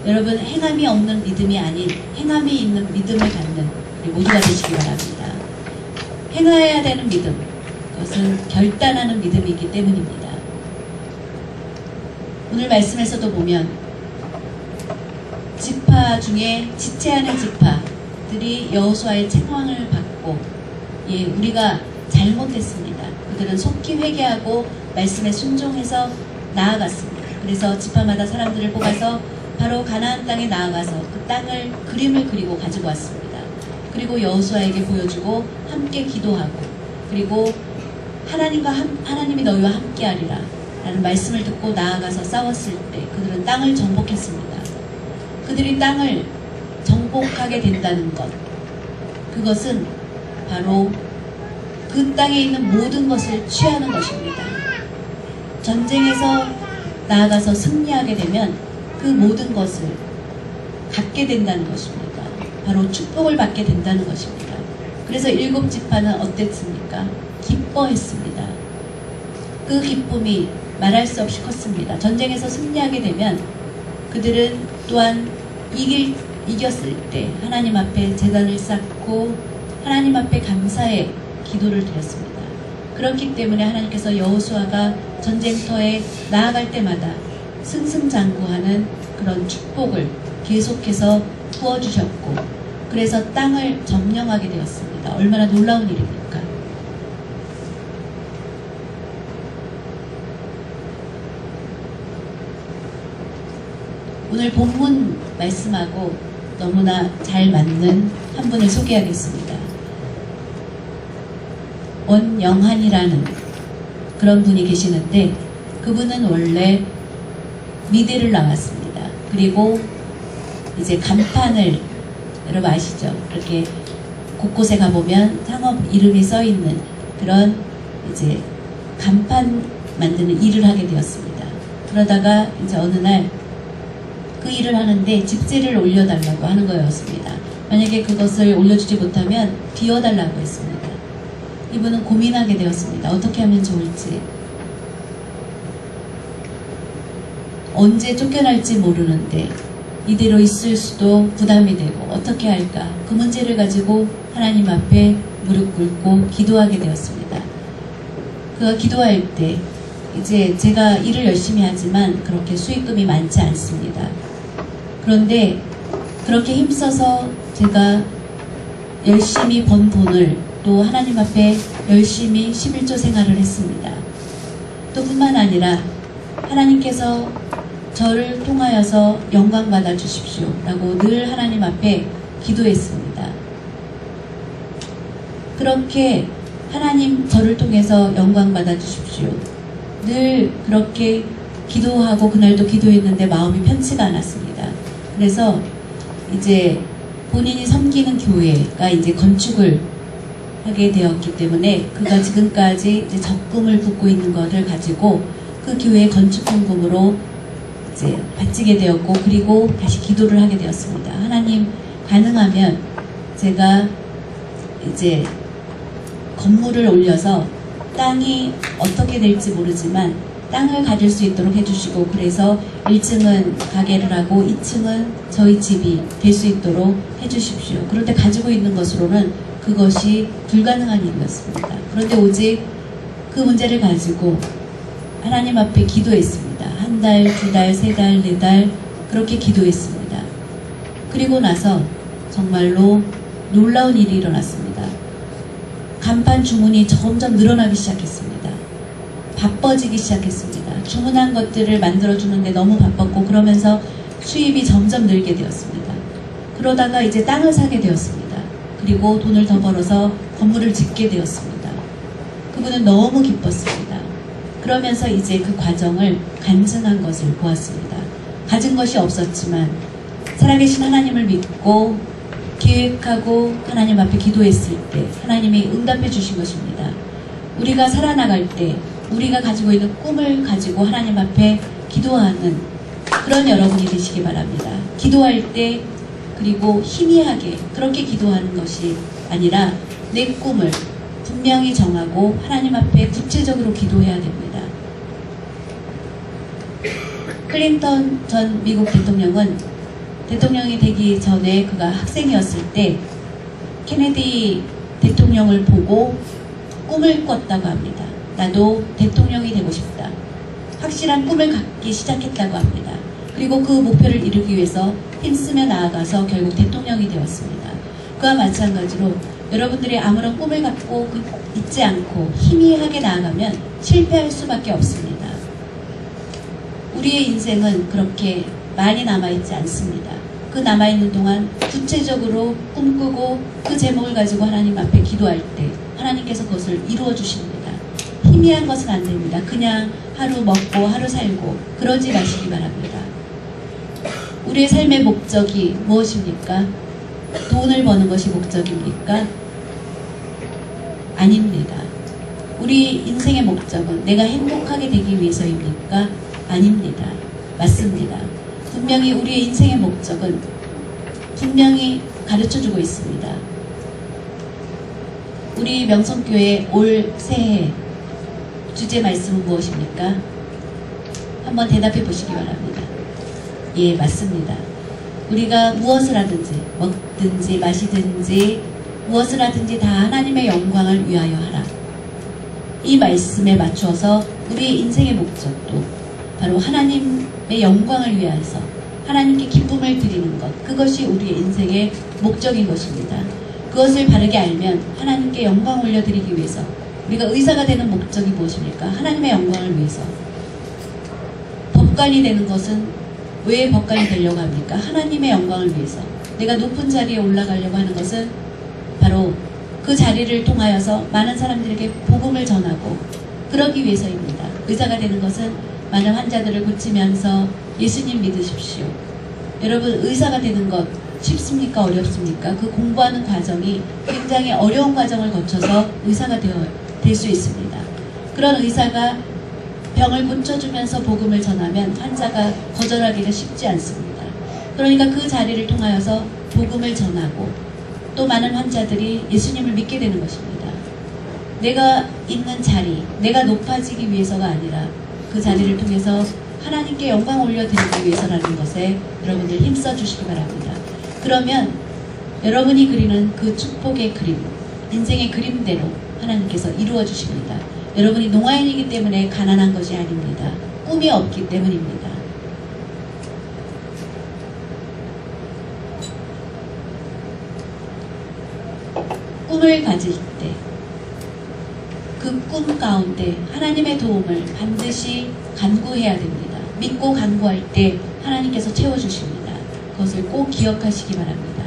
S1: 여러분, 행함이 없는 믿음이 아닌 행함이 있는 믿음을 갖는 우리 모두가 되시기 바랍니다. 행해야 되는 믿음, 그것은 결단하는 믿음이기 때문입니다. 오늘 말씀에서도 보면 지파 중에 지체하는 지파들이 여호수아의 책망을 받고, 우리가 잘못했습니다. 그들은 속히 회개하고 말씀에 순종해서 나아갔습니다. 그래서 지파마다 사람들을 뽑아서 바로 가나안 땅에 나아가서 그 땅을 그림을 그리고 가지고 왔습니다. 그리고 여호수아에게 보여주고 함께 기도하고, 그리고 하나님이 너희와 함께하리라 라는 말씀을 듣고 나아가서 싸웠을 때 그들은 땅을 정복했습니다. 그들이 땅을 정복하게 된다는 것, 그것은 바로 그 땅에 있는 모든 것을 취하는 것입니다. 전쟁에서 나아가서 승리하게 되면 그 모든 것을 갖게 된다는 것입니다. 바로 축복을 받게 된다는 것입니다. 그래서 7지파는 어땠습니까? 기뻐했습니다. 그 기쁨이 말할 수 없이 컸습니다. 전쟁에서 승리하게 되면 그들은 또한 이겼을 때 하나님 앞에 제단을 쌓고 하나님 앞에 감사의 기도를 드렸습니다. 그렇기 때문에 하나님께서 여호수아가 전쟁터에 나아갈 때마다 승승장구하는 그런 축복을 계속해서 부어주셨고, 그래서 땅을 점령하게 되었습니다. 얼마나 놀라운 일입니까? 오늘 본문 말씀하고 너무나 잘 맞는 한 분을 소개하겠습니다. 원영한이라는 그런 분이 계시는데, 그분은 원래 미대를 나왔습니다. 그리고 이제 간판을, 여러분 아시죠? 이렇게 곳곳에 가보면 상업 이름이 써 있는 그런 이제 간판 만드는 일을 하게 되었습니다. 그러다가 이제 어느 날 그 일을 하는데 집재를 올려달라고 하는 거였습니다. 만약에 그것을 올려주지 못하면 비워달라고 했습니다. 이분은 고민하게 되었습니다. 어떻게 하면 좋을지. 언제 쫓겨날지 모르는데 이대로 있을 수도 부담이 되고 어떻게 할까? 그 문제를 가지고 하나님 앞에 무릎 꿇고 기도하게 되었습니다. 그가 기도할 때 이제 제가 일을 열심히 하지만 그렇게 수익금이 많지 않습니다. 그런데 그렇게 힘써서 제가 열심히 번 돈을 또 하나님 앞에 열심히 11조 생활을 했습니다. 또 뿐만 아니라 하나님께서 저를 통하여서 영광 받아 주십시오 라고 늘 하나님 앞에 기도했습니다. 그렇게 하나님 저를 통해서 영광 받아 주십시오, 늘 그렇게 기도하고 그날도 기도했는데 마음이 편치가 않았습니다. 그래서 이제 본인이 섬기는 교회가 이제 건축을 하게 되었기 때문에 그가 지금까지 이제 적금을 붓고 있는 것을 가지고 그 교회의 건축헌금으로 이제 바치게 되었고, 그리고 다시 기도를 하게 되었습니다. 하나님, 가능하면 제가 이제 건물을 올려서 땅이 어떻게 될지 모르지만 땅을 가질 수 있도록 해주시고, 그래서 1층은 가게를 하고 2층은 저희 집이 될 수 있도록 해주십시오. 그런데 가지고 있는 것으로는 그것이 불가능한 일이었습니다. 그런데 오직 그 문제를 가지고 하나님 앞에 기도했습니다. 한 달, 2달, 3달, 4달 그렇게 기도했습니다. 그리고 나서 정말로 놀라운 일이 일어났습니다. 간판 주문이 점점 늘어나기 시작했습니다. 바빠지기 시작했습니다. 주문한 것들을 만들어주는데 너무 바빴고, 그러면서 수입이 점점 늘게 되었습니다. 그러다가 이제 땅을 사게 되었습니다. 그리고 돈을 더 벌어서 건물을 짓게 되었습니다. 그분은 너무 기뻤습니다. 그러면서 이제 그 과정을 간증한 것을 보았습니다. 가진 것이 없었지만 살아계신 하나님을 믿고 계획하고 하나님 앞에 기도했을 때 하나님이 응답해 주신 것입니다. 우리가 살아나갈 때 우리가 가지고 있는 꿈을 가지고 하나님 앞에 기도하는 그런 여러분이 되시기 바랍니다. 기도할 때 그리고 희미하게 그렇게 기도하는 것이 아니라 내 꿈을 분명히 정하고 하나님 앞에 구체적으로 기도해야 됩니다. 클린턴 전 미국 대통령은 대통령이 되기 전에 그가 학생이었을 때 케네디 대통령을 보고 꿈을 꿨다고 합니다. 나도 대통령이 되고 싶다. 확실한 꿈을 갖기 시작했다고 합니다. 그리고 그 목표를 이루기 위해서 힘쓰며 나아가서 결국 대통령이 되었습니다. 그와 마찬가지로 여러분들이 아무런 꿈을 갖고 있지 않고 희미하게 나아가면 실패할 수밖에 없습니다. 우리의 인생은 그렇게 많이 남아있지 않습니다. 그 남아있는 동안 구체적으로 꿈꾸고 그 제목을 가지고 하나님 앞에 기도할 때 하나님께서 그것을 이루어 주십니다. 희미한 것은 안 됩니다. 그냥 하루 먹고 하루 살고 그러지 마시기 바랍니다. 우리의 삶의 목적이 무엇입니까? 돈을 버는 것이 목적입니까? 아닙니다. 우리 인생의 목적은 내가 행복하게 되기 위해서입니까? 아닙니다. 맞습니다. 분명히 우리의 인생의 목적은 분명히 가르쳐주고 있습니다. 우리 명성교회 올 새해 주제 말씀은 무엇입니까? 한번 대답해 보시기 바랍니다. 예, 맞습니다. 우리가 무엇을 하든지 먹든지 마시든지 무엇을 하든지 다 하나님의 영광을 위하여 하라. 이 말씀에 맞추어서 우리의 인생의 목적도 바로 하나님의 영광을 위해서 하나님께 기쁨을 드리는 것, 그것이 우리의 인생의 목적인 것입니다. 그것을 바르게 알면 하나님께 영광 올려드리기 위해서 우리가 의사가 되는 목적이 무엇입니까? 하나님의 영광을 위해서. 법관이 되는 것은 왜 법관이 되려고 합니까? 하나님의 영광을 위해서. 내가 높은 자리에 올라가려고 하는 것은 바로 그 자리를 통하여서 많은 사람들에게 복음을 전하고 그러기 위해서입니다. 의사가 되는 것은 많은 환자들을 고치면서 예수님 믿으십시오. 여러분, 의사가 되는 것 쉽습니까? 어렵습니까? 그 공부하는 과정이 굉장히 어려운 과정을 거쳐서 의사가 될 수 있습니다. 그런 의사가 병을 고쳐주면서 복음을 전하면 환자가 거절하기가 쉽지 않습니다. 그러니까 그 자리를 통하여서 복음을 전하고 또 많은 환자들이 예수님을 믿게 되는 것입니다. 내가 있는 자리, 내가 높아지기 위해서가 아니라 그 자리를 통해서 하나님께 영광 올려드리기 위해서라는 것에 여러분들 힘써 주시기 바랍니다. 그러면 여러분이 그리는 그 축복의 그림, 인생의 그림대로 하나님께서 이루어 주십니다. 여러분이 농아인이기 때문에 가난한 것이 아닙니다. 꿈이 없기 때문입니다. 꿈을 가질 때 그 꿈 가운데 하나님의 도움을 반드시 간구해야 됩니다. 믿고 간구할 때 하나님께서 채워주십니다. 그것을 꼭 기억하시기 바랍니다.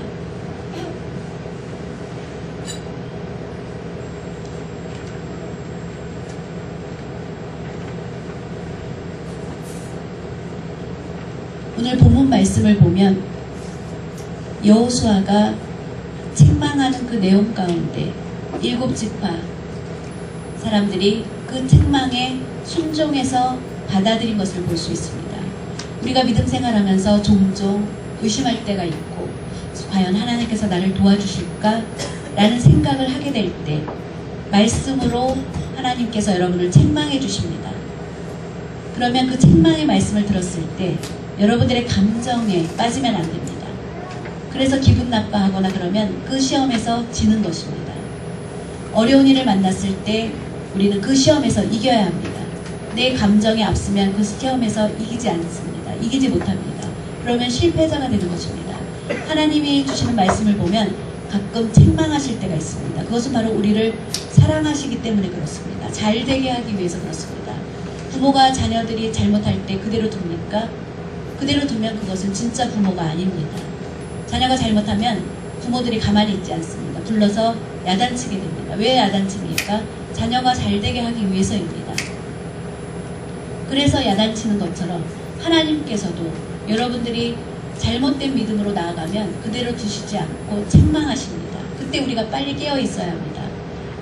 S1: 오늘 본문 말씀을 보면 여호수아가 책망하는 그 내용 가운데 7지파 사람들이 그 책망에 순종해서 받아들인 것을 볼 수 있습니다. 우리가 믿음 생활하면서 종종 의심할 때가 있고 과연 하나님께서 나를 도와주실까? 라는 생각을 하게 될 때 말씀으로 하나님께서 여러분을 책망해 주십니다. 그러면 그 책망의 말씀을 들었을 때 여러분들의 감정에 빠지면 안 됩니다. 그래서 기분 나빠하거나 그러면 그 시험에서 지는 것입니다. 어려운 일을 만났을 때 우리는 그 시험에서 이겨야 합니다. 내 감정이 앞서면 그 시험에서 이기지 않습니다. 이기지 못합니다. 그러면 실패자가 되는 것입니다. 하나님이 주시는 말씀을 보면 가끔 책망하실 때가 있습니다. 그것은 바로 우리를 사랑하시기 때문에 그렇습니다. 잘 되게 하기 위해서 그렇습니다. 부모가 자녀들이 잘못할 때 그대로 둡니까? 그대로 두면 그것은 진짜 부모가 아닙니다. 자녀가 잘못하면 부모들이 가만히 있지 않습니다. 불러서 야단치게 됩니다. 왜 야단칩니까? 자녀가 잘되게 하기 위해서입니다. 그래서 야단치는 것처럼 하나님께서도 여러분들이 잘못된 믿음으로 나아가면 그대로 두시지 않고 책망하십니다. 그때 우리가 빨리 깨어 있어야 합니다.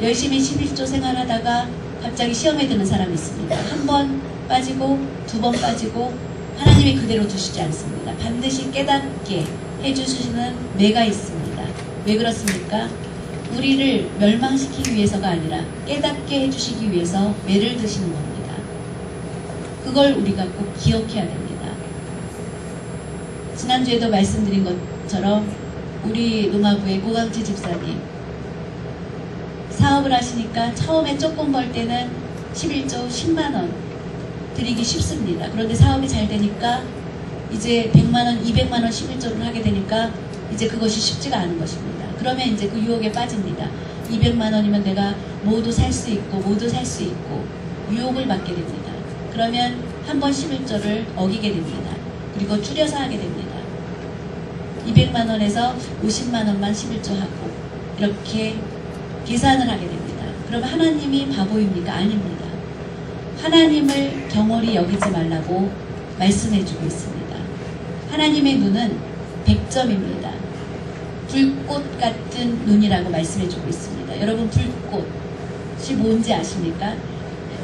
S1: 열심히 11조 생활하다가 갑자기 시험에 드는 사람이 있습니다. 한 번 빠지고 두 번 빠지고 하나님이 그대로 두시지 않습니다. 반드시 깨닫게 해주시는 매가 있습니다. 왜 그렇습니까? 우리를 멸망시키기 위해서가 아니라 깨닫게 해주시기 위해서 매를 드시는 겁니다. 그걸 우리가 꼭 기억해야 됩니다. 지난주에도 말씀드린 것처럼 우리 농아부의 고강채 집사님 사업을 하시니까 처음에 조금 벌 때는 11조 10만원 드리기 쉽습니다. 그런데 사업이 잘 되니까 이제 100만원, 200만원 11조를 하게 되니까 이제 그것이 쉽지가 않은 것입니다. 그러면 이제 그 유혹에 빠집니다. 200만원이면 내가 모두 살 수 있고 모두 살 수 있고 유혹을 받게 됩니다. 그러면 한 번 11조를 어기게 됩니다. 그리고 줄여서 하게 됩니다. 200만원에서 50만원만 11조 하고 이렇게 계산을 하게 됩니다. 그럼 하나님이 바보입니까? 아닙니다. 하나님을 경홀히 여기지 말라고 말씀해주고 있습니다. 하나님의 눈은 100점입니다. 불꽃 같은 눈이라고 말씀해주고 있습니다. 여러분 불꽃이 뭔지 아십니까?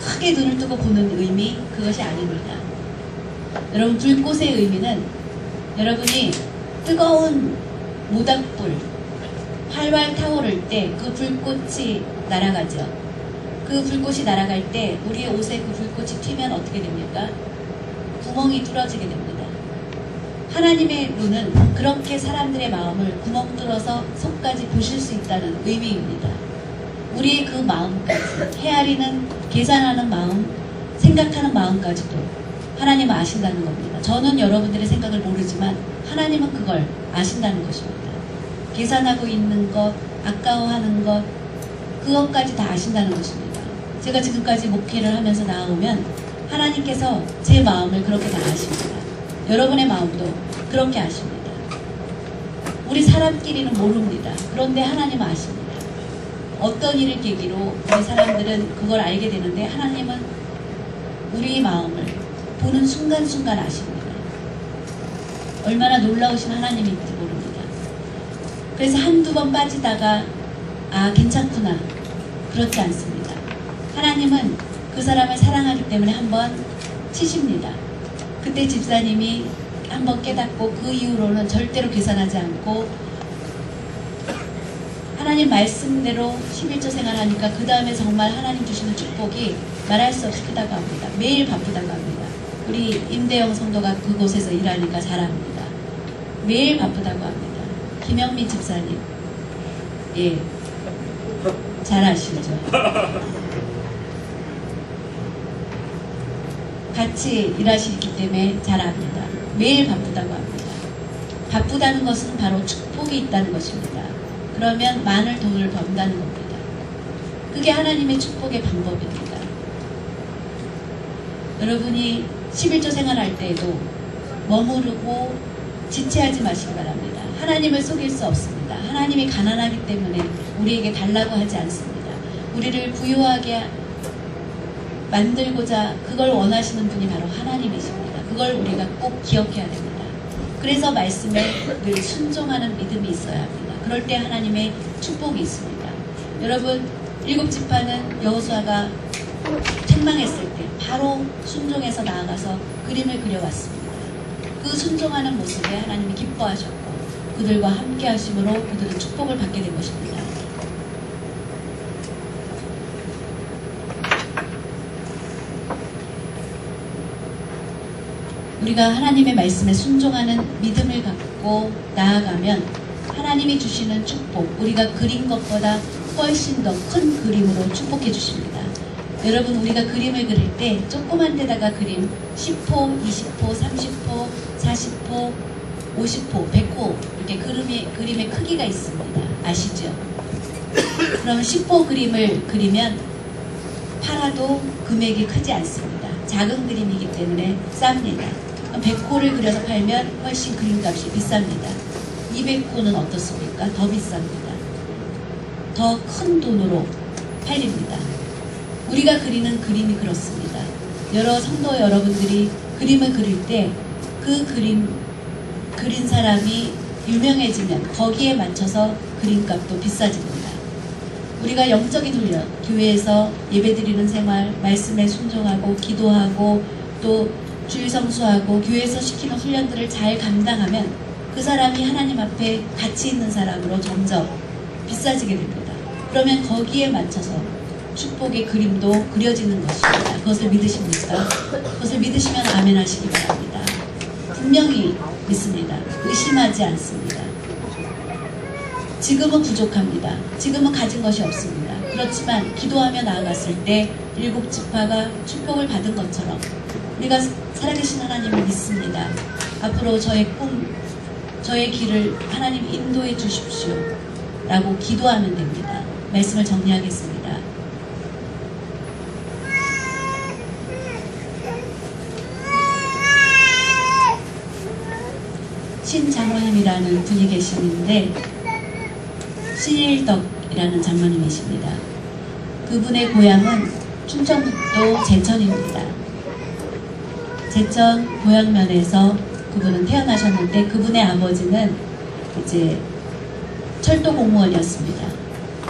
S1: 크게 눈을 뜨고 보는 의미 그것이 아닙니다. 여러분 불꽃의 의미는 여러분이 뜨거운 모닥불 활활 타오를 때 그 불꽃이 날아가죠. 그 불꽃이 날아갈 때 우리의 옷에 그 불꽃이 튀면 어떻게 됩니까? 구멍이 뚫어지게 됩니다. 하나님의 눈은 그렇게 사람들의 마음을 구멍 뚫어서 속까지 보실 수 있다는 의미입니다. 우리의 그 마음까지 헤아리는 계산하는 마음, 생각하는 마음까지도 하나님은 아신다는 겁니다. 저는 여러분들의 생각을 모르지만 하나님은 그걸 아신다는 것입니다. 계산하고 있는 것, 아까워하는 것, 그것까지 다 아신다는 것입니다. 제가 지금까지 목회를 하면서 나오면 하나님께서 제 마음을 그렇게 다 아십니다. 여러분의 마음도 그렇게 아십니다. 우리 사람끼리는 모릅니다. 그런데 하나님은 아십니다. 어떤 일을 계기로 우리 사람들은 그걸 알게 되는데 하나님은 우리 마음을 보는 순간순간 아십니다. 얼마나 놀라우신 하나님인지 모릅니다. 그래서 한두 번 빠지다가 아 괜찮구나 그렇지 않습니다. 하나님은 그 사람을 사랑하기 때문에 한번 치십니다. 그때 집사님이 한번 깨닫고 그 이후로는 절대로 계산하지 않고 하나님 말씀대로 11조 생활하니까 그 다음에 정말 하나님 주시는 축복이 말할 수 없이 크다고 합니다. 매일 바쁘다고 합니다. 우리 임대영 성도가 그곳에서 일하니까 잘합니다. 매일 바쁘다고 합니다. 김영미 집사님 예, 잘 아시죠? 같이 일하시기 때문에 잘 압니다. 매일 바쁘다고 합니다. 바쁘다는 것은 바로 축복이 있다는 것입니다. 그러면 많은 돈을 번다는 겁니다. 그게 하나님의 축복의 방법입니다. 여러분이 11조 생활할 때에도 머무르고 지체하지 마시기 바랍니다. 하나님을 속일 수 없습니다. 하나님이 가난하기 때문에 우리에게 달라고 하지 않습니다. 우리를 부유하게 만들고자 그걸 원하시는 분이 바로 하나님이십니다. 그걸 우리가 꼭 기억해야 됩니다. 그래서 말씀에 늘 순종하는 믿음이 있어야 합니다. 그럴 때 하나님의 축복이 있습니다. 여러분 7지파는 여호수아가 책망했을 때 바로 순종해서 나아가서 그림을 그려왔습니다. 그 순종하는 모습에 하나님이 기뻐하셨고 그들과 함께 하심으로 그들은 축복을 받게 된 것입니다. 우리가 하나님의 말씀에 순종하는 믿음을 갖고 나아가면 하나님이 주시는 축복, 우리가 그린 것보다 훨씬 더 큰 그림으로 축복해 주십니다. 여러분 우리가 그림을 그릴 때 조그만 데다가 그림 10호, 20호, 30호, 40호, 50호, 100호 이렇게 그림의 크기가 있습니다. 아시죠? 그럼 10호 그림을 그리면 팔아도 금액이 크지 않습니다. 작은 그림이기 때문에 쌉니다. 100호를 그려서 팔면 훨씬 그림값이 비쌉니다. 200호는 어떻습니까? 더 비쌉니다. 더 큰 돈으로 팔립니다. 우리가 그리는 그림이 그렇습니다. 여러 성도 여러분들이 그림을 그릴 때 그 그림 그린 사람이 유명해지면 거기에 맞춰서 그림값도 비싸집니다. 우리가 영적인 훈련, 교회에서 예배드리는 생활, 말씀에 순종하고 기도하고 또 주일성수하고 교회에서 시키는 훈련들을 잘 감당하면 그 사람이 하나님 앞에 가치 있는 사람으로 점점 비싸지게 됩니다. 그러면 거기에 맞춰서 축복의 그림도 그려지는 것입니다. 그것을 믿으십니까? 그것을 믿으시면 아멘 하시기 바랍니다. 분명히 믿습니다. 의심하지 않습니다. 지금은 부족합니다. 지금은 가진 것이 없습니다. 그렇지만 기도하며 나아갔을 때 7지파가 축복을 받은 것처럼 우리가 살아계신 하나님을 믿습니다. 앞으로 저의 꿈, 저의 길을 하나님 인도해 주십시오 라고 기도하면 됩니다. 말씀을 정리하겠습니다. 신장로님이라는 분이 계시는데 신일덕이라는 장로님이십니다. 그분의 고향은 충청북도 제천입니다. 제천 고향면에서 그분은 태어나셨는데 그분의 아버지는 이제 철도 공무원이었습니다.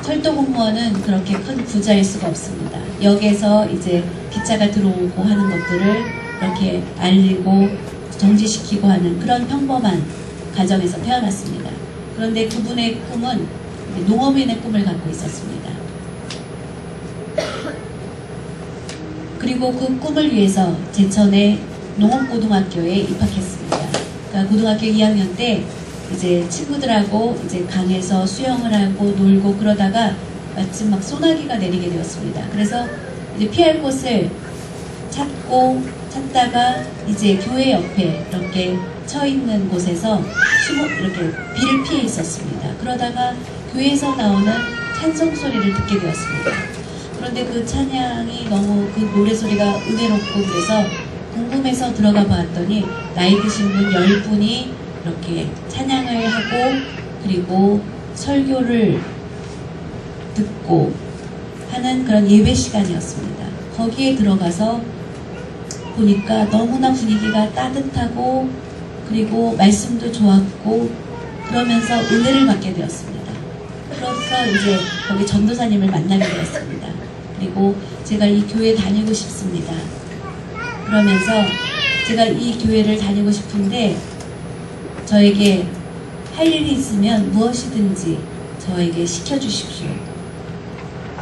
S1: 철도 공무원은 그렇게 큰 부자일 수가 없습니다. 역에서 이제 기차가 들어오고 하는 것들을 이렇게 알리고 정지시키고 하는 그런 평범한 가정에서 태어났습니다. 그런데 그분의 꿈은 농업인의 꿈을 갖고 있었습니다. 그리고 그 꿈을 위해서 제천의 농업고등학교에 입학했습니다. 그러니까 고등학교 2학년 때 이제 친구들하고 이제 강에서 수영을 하고 놀고 그러다가 마침 막 소나기가 내리게 되었습니다. 그래서 이제 피할 곳을 찾다가 이제 교회 옆에 이렇게 처 있는 곳에서 이렇게 비를 피해 있었습니다. 그러다가 교회에서 나오는 찬송 소리를 듣게 되었습니다. 그런데 그 찬양이 너무 그 노래 소리가 은혜롭고 그래서 궁금해서 들어가 봤더니 나이 드신 분 10분이 이렇게 찬양을 하고 그리고 설교를 듣고 하는 그런 예배 시간이었습니다. 거기에 들어가서 보니까 너무나 분위기가 따뜻하고 그리고 말씀도 좋았고 그러면서 은혜를 받게 되었습니다. 그래서 이제 거기 전도사님을 만나게 되었습니다. 그리고 제가 이 교회 다니고 싶습니다. 그러면서 제가 이 교회를 다니고 싶은데 저에게 할 일이 있으면 무엇이든지 저에게 시켜주십시오.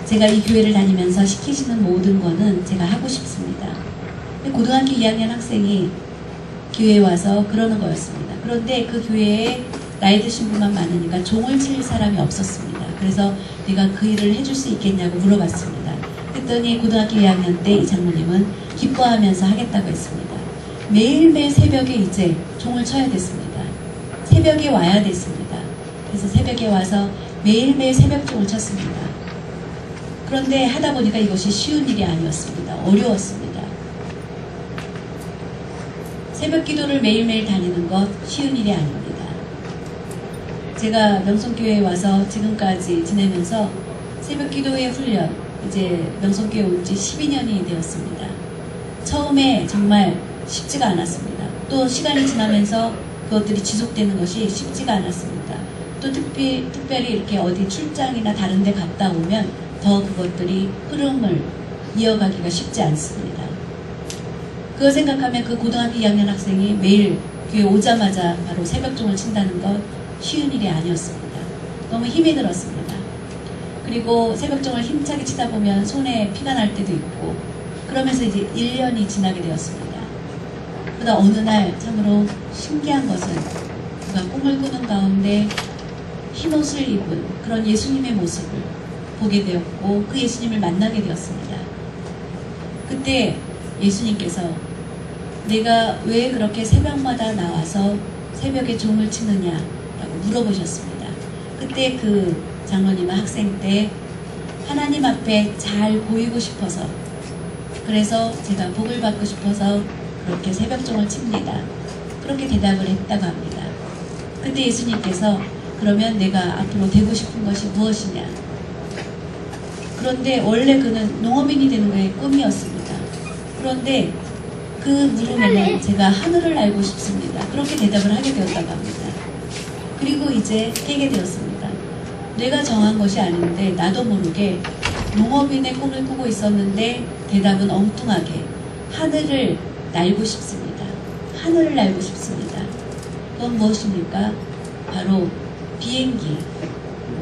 S1: 제가 이 교회를 다니면서 시키시는 모든 거는 제가 하고 싶습니다. 고등학교 2학년 학생이 교회에 와서 그러는 거였습니다. 그런데 그 교회에 나이 드신 분만 많으니까 종을 칠 사람이 없었습니다. 그래서 내가 그 일을 해줄 수 있겠냐고 물어봤습니다. 그랬더니 고등학교 2학년 때 이 장모님은 기뻐하면서 하겠다고 했습니다. 매일매일 새벽에 이제 종을 쳐야 됐습니다. 새벽에 와야 됐습니다. 그래서 새벽에 와서 매일매일 새벽종을 쳤습니다. 그런데 하다 보니까 이것이 쉬운 일이 아니었습니다. 어려웠습니다. 새벽 기도를 매일매일 다니는 것 쉬운 일이 아닙니다. 제가 명성교회에 와서 지금까지 지내면서 새벽 기도의 훈련, 이제 명성교회 온 지 12년이 되었습니다. 처음에 정말 쉽지가 않았습니다. 또 시간이 지나면서 그것들이 지속되는 것이 쉽지가 않았습니다. 또 특별히 이렇게 어디 출장이나 다른 데 갔다 오면 더 그것들이 흐름을 이어가기가 쉽지 않습니다. 그거 생각하면 그 고등학교 2학년 학생이 매일 교회 오자마자 바로 새벽종을 친다는 것 쉬운 일이 아니었습니다. 너무 힘이 들었습니다. 그리고 새벽종을 힘차게 치다 보면 손에 피가 날 때도 있고 그러면서 이제 1년이 지나게 되었습니다. 그러다 어느 날 참으로 신기한 것은 그가 꿈을 꾸는 가운데 흰옷을 입은 그런 예수님의 모습을 보게 되었고 그 예수님을 만나게 되었습니다. 그때 예수님께서 내가 왜 그렇게 새벽마다 나와서 새벽에 종을 치느냐라고 물어보셨습니다. 그때 그 장로님은 학생 때 하나님 앞에 잘 보이고 싶어서 그래서 제가 복을 받고 싶어서 그렇게 새벽종을 칩니다. 그렇게 대답을 했다고 합니다. 그때 예수님께서 그러면 내가 앞으로 되고 싶은 것이 무엇이냐? 그런데 원래 그는 농업인이 되는 게 꿈이었습니다. 그런데 그 물음에는 제가 하늘을 알고 싶습니다. 그렇게 대답을 하게 되었다고 합니다. 그리고 이제 깨게 되었습니다. 뇌가 정한 것이 아닌데 나도 모르게 농업인의 꿈을 꾸고 있었는데 대답은 엉뚱하게 하늘을 날고 싶습니다. 하늘을 날고 싶습니다. 그건 무엇입니까? 바로 비행기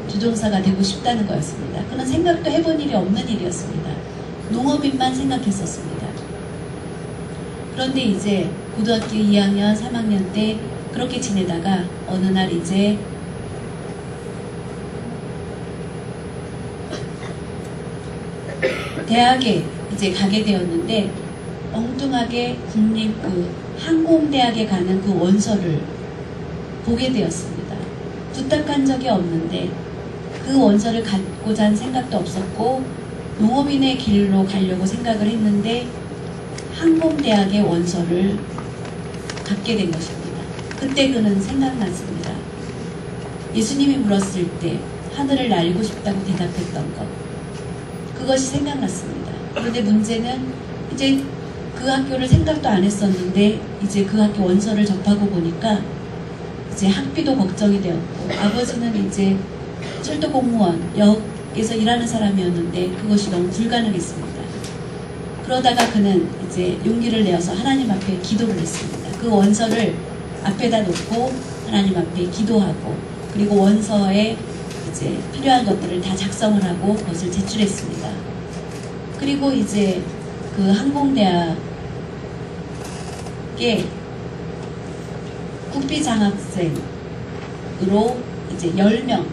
S1: 조종사가 되고 싶다는 거였습니다. 그런 생각도 해본 일이 없는 일이었습니다. 농업인만 생각했었습니다. 그런데 이제 고등학교 2학년, 3학년 때 그렇게 지내다가 어느 날 이제 대학에 이제 가게 되었는데 엉뚱하게 항공대학에 가는 그 원서를 보게 되었습니다. 부탁한 적이 없는데 그 원서를 갖고자 한 생각도 없었고 농업인의 길로 가려고 생각을 했는데 항공대학의 원서를 갖게 된 것입니다. 그때 그는 생각났습니다. 예수님이 물었을 때 하늘을 날고 싶다고 대답했던 것, 그것이 생각났습니다. 그런데 문제는 이제 그 학교를 생각도 안 했었는데 이제 그 학교 원서를 접하고 보니까 이제 학비도 걱정이 되었고 아버지는 이제 철도 공무원 역에서 일하는 사람이었는데 그것이 너무 불가능했습니다. 그러다가 그는 이제 용기를 내어서 하나님 앞에 기도를 했습니다. 그 원서를 앞에다 놓고 하나님 앞에 기도하고 그리고 원서에 이제 필요한 것들을 다 작성을 하고 그것을 제출했습니다. 그리고 이제 그 항공대학에 국비장학생으로 이제 10명,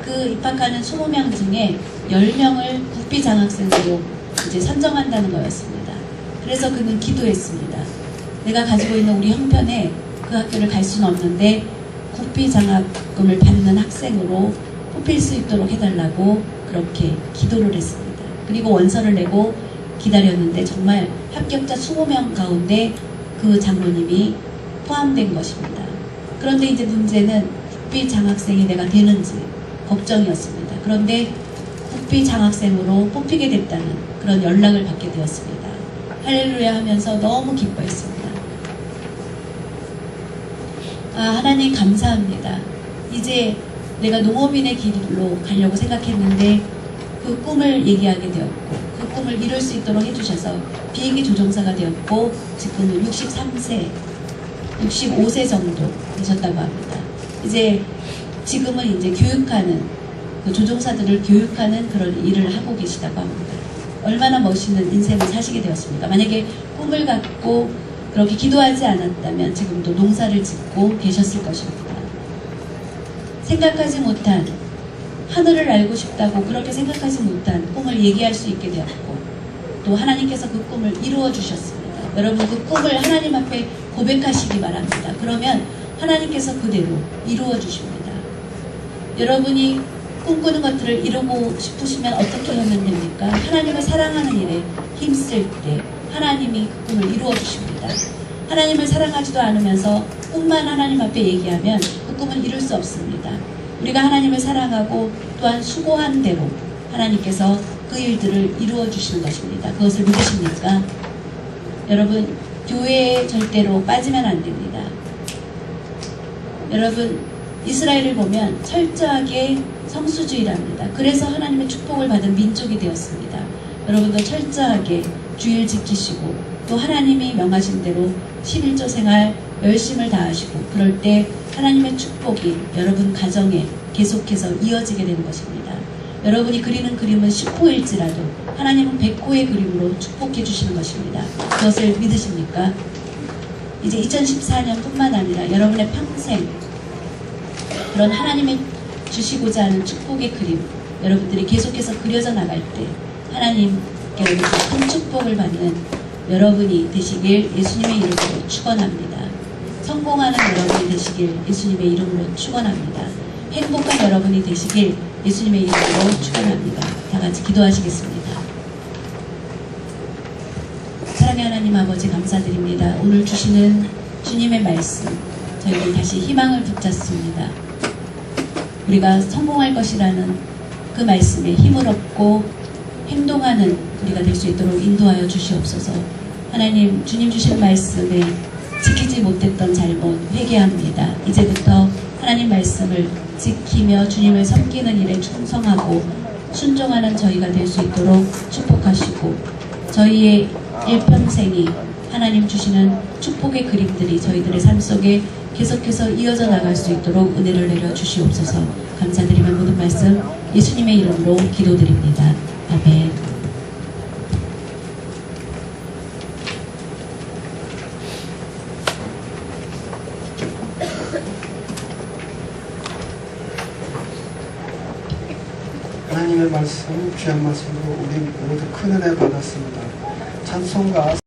S1: 그 입학하는 20명 중에 10명을 국비장학생으로 이제 선정한다는 거였습니다. 그래서 그는 기도했습니다. 내가 가지고 있는 우리 형편에 그 학교를 갈 수는 없는데 국비장학금을 받는 학생으로 뽑힐 수 있도록 해달라고 그렇게 기도를 했습니다. 그리고 원서를 내고 기다렸는데 정말 합격자 20명 가운데 그 장로님이 포함된 것입니다. 그런데 이제 문제는 국비장학생이 내가 되는지 걱정이었습니다. 그런데 국비장학생으로 뽑히게 됐다는 그런 연락을 받게 되었습니다. 할렐루야 하면서 너무 기뻐했습니다. 하나님 감사합니다. 이제 내가 농업인의 길로 가려고 생각했는데 그 꿈을 얘기하게 되었고 그 꿈을 이룰 수 있도록 해주셔서 비행기 조종사가 되었고 지금은 63세, 65세 정도 되셨다고 합니다. 이제 지금은 이제 교육하는 그 조종사들을 교육하는 그런 일을 하고 계시다고 합니다. 얼마나 멋있는 인생을 사시게 되었습니까? 만약에 꿈을 갖고 그렇게 기도하지 않았다면 지금도 농사를 짓고 계셨을 것입니다. 생각하지 못한, 하늘을 알고 싶다고 그렇게 생각하지 못한 꿈을 얘기할 수 있게 되었고 또 하나님께서 그 꿈을 이루어 주셨습니다. 여러분 그 꿈을 하나님 앞에 고백하시기 바랍니다. 그러면 하나님께서 그대로 이루어 주십니다. 여러분이 꿈꾸는 것들을 이루고 싶으시면 어떻게 하면 됩니까? 하나님을 사랑하는 일에 힘쓸 때 하나님이 그 꿈을 이루어 주십니다. 하나님을 사랑하지도 않으면서 꿈만 하나님 앞에 얘기하면 그 꿈은 이룰 수 없습니다. 우리가 하나님을 사랑하고 또한 수고한 대로 하나님께서 그 일들을 이루어 주시는 것입니다. 그것을 믿으십니까? 여러분 교회에 절대로 빠지면 안 됩니다. 여러분 이스라엘을 보면 철저하게 성수주의랍니다. 그래서 하나님의 축복을 받은 민족이 되었습니다. 여러분도 철저하게 주일 지키시고 또 하나님이 명하신 대로 11조 생활 열심을 다하시고 그럴 때 하나님의 축복이 여러분 가정에 계속해서 이어지게 되는 것입니다. 여러분이 그리는 그림은 10호일지라도 하나님은 100호의 그림으로 축복해 주시는 것입니다. 그것을 믿으십니까? 이제 2014년 뿐만 아니라 여러분의 평생 그런 하나님의 주시고자 하는 축복의 그림 여러분들이 계속해서 그려져 나갈 때 하나님께로부터 큰 축복을 받는 여러분이 되시길 예수님의 이름으로 축원합니다. 성공하는 여러분이 되시길 예수님의 이름으로 축원합니다. 행복한 여러분이 되시길 예수님의 이름으로 축원합니다. 다 같이 기도하시겠습니다. 사랑의 하나님 아버지 감사드립니다. 오늘 주시는 주님의 말씀 저희들 다시 희망을 붙잡습니다. 우리가 성공할 것이라는 그 말씀에 힘을 얻고 행동하는 우리가 될 수 있도록 인도하여 주시옵소서. 하나님 주님 주신 말씀에 지키지 못했던 잘못 회개합니다. 이제부터 하나님 말씀을 지키며 주님을 섬기는 일에 충성하고 순종하는 저희가 될 수 있도록 축복하시고 저희의 일평생이 하나님 주시는 축복의 그림들이 저희들의 삶 속에 계속해서 이어져 나갈 수 있도록 은혜를 내려 주시옵소서. 감사드리며 모든 말씀 예수님의 이름으로 기도드립니다. 아멘.
S2: 하나님의 말씀, 귀한 말씀으로 우리 모두 큰 은혜 받았습니다. 찬송가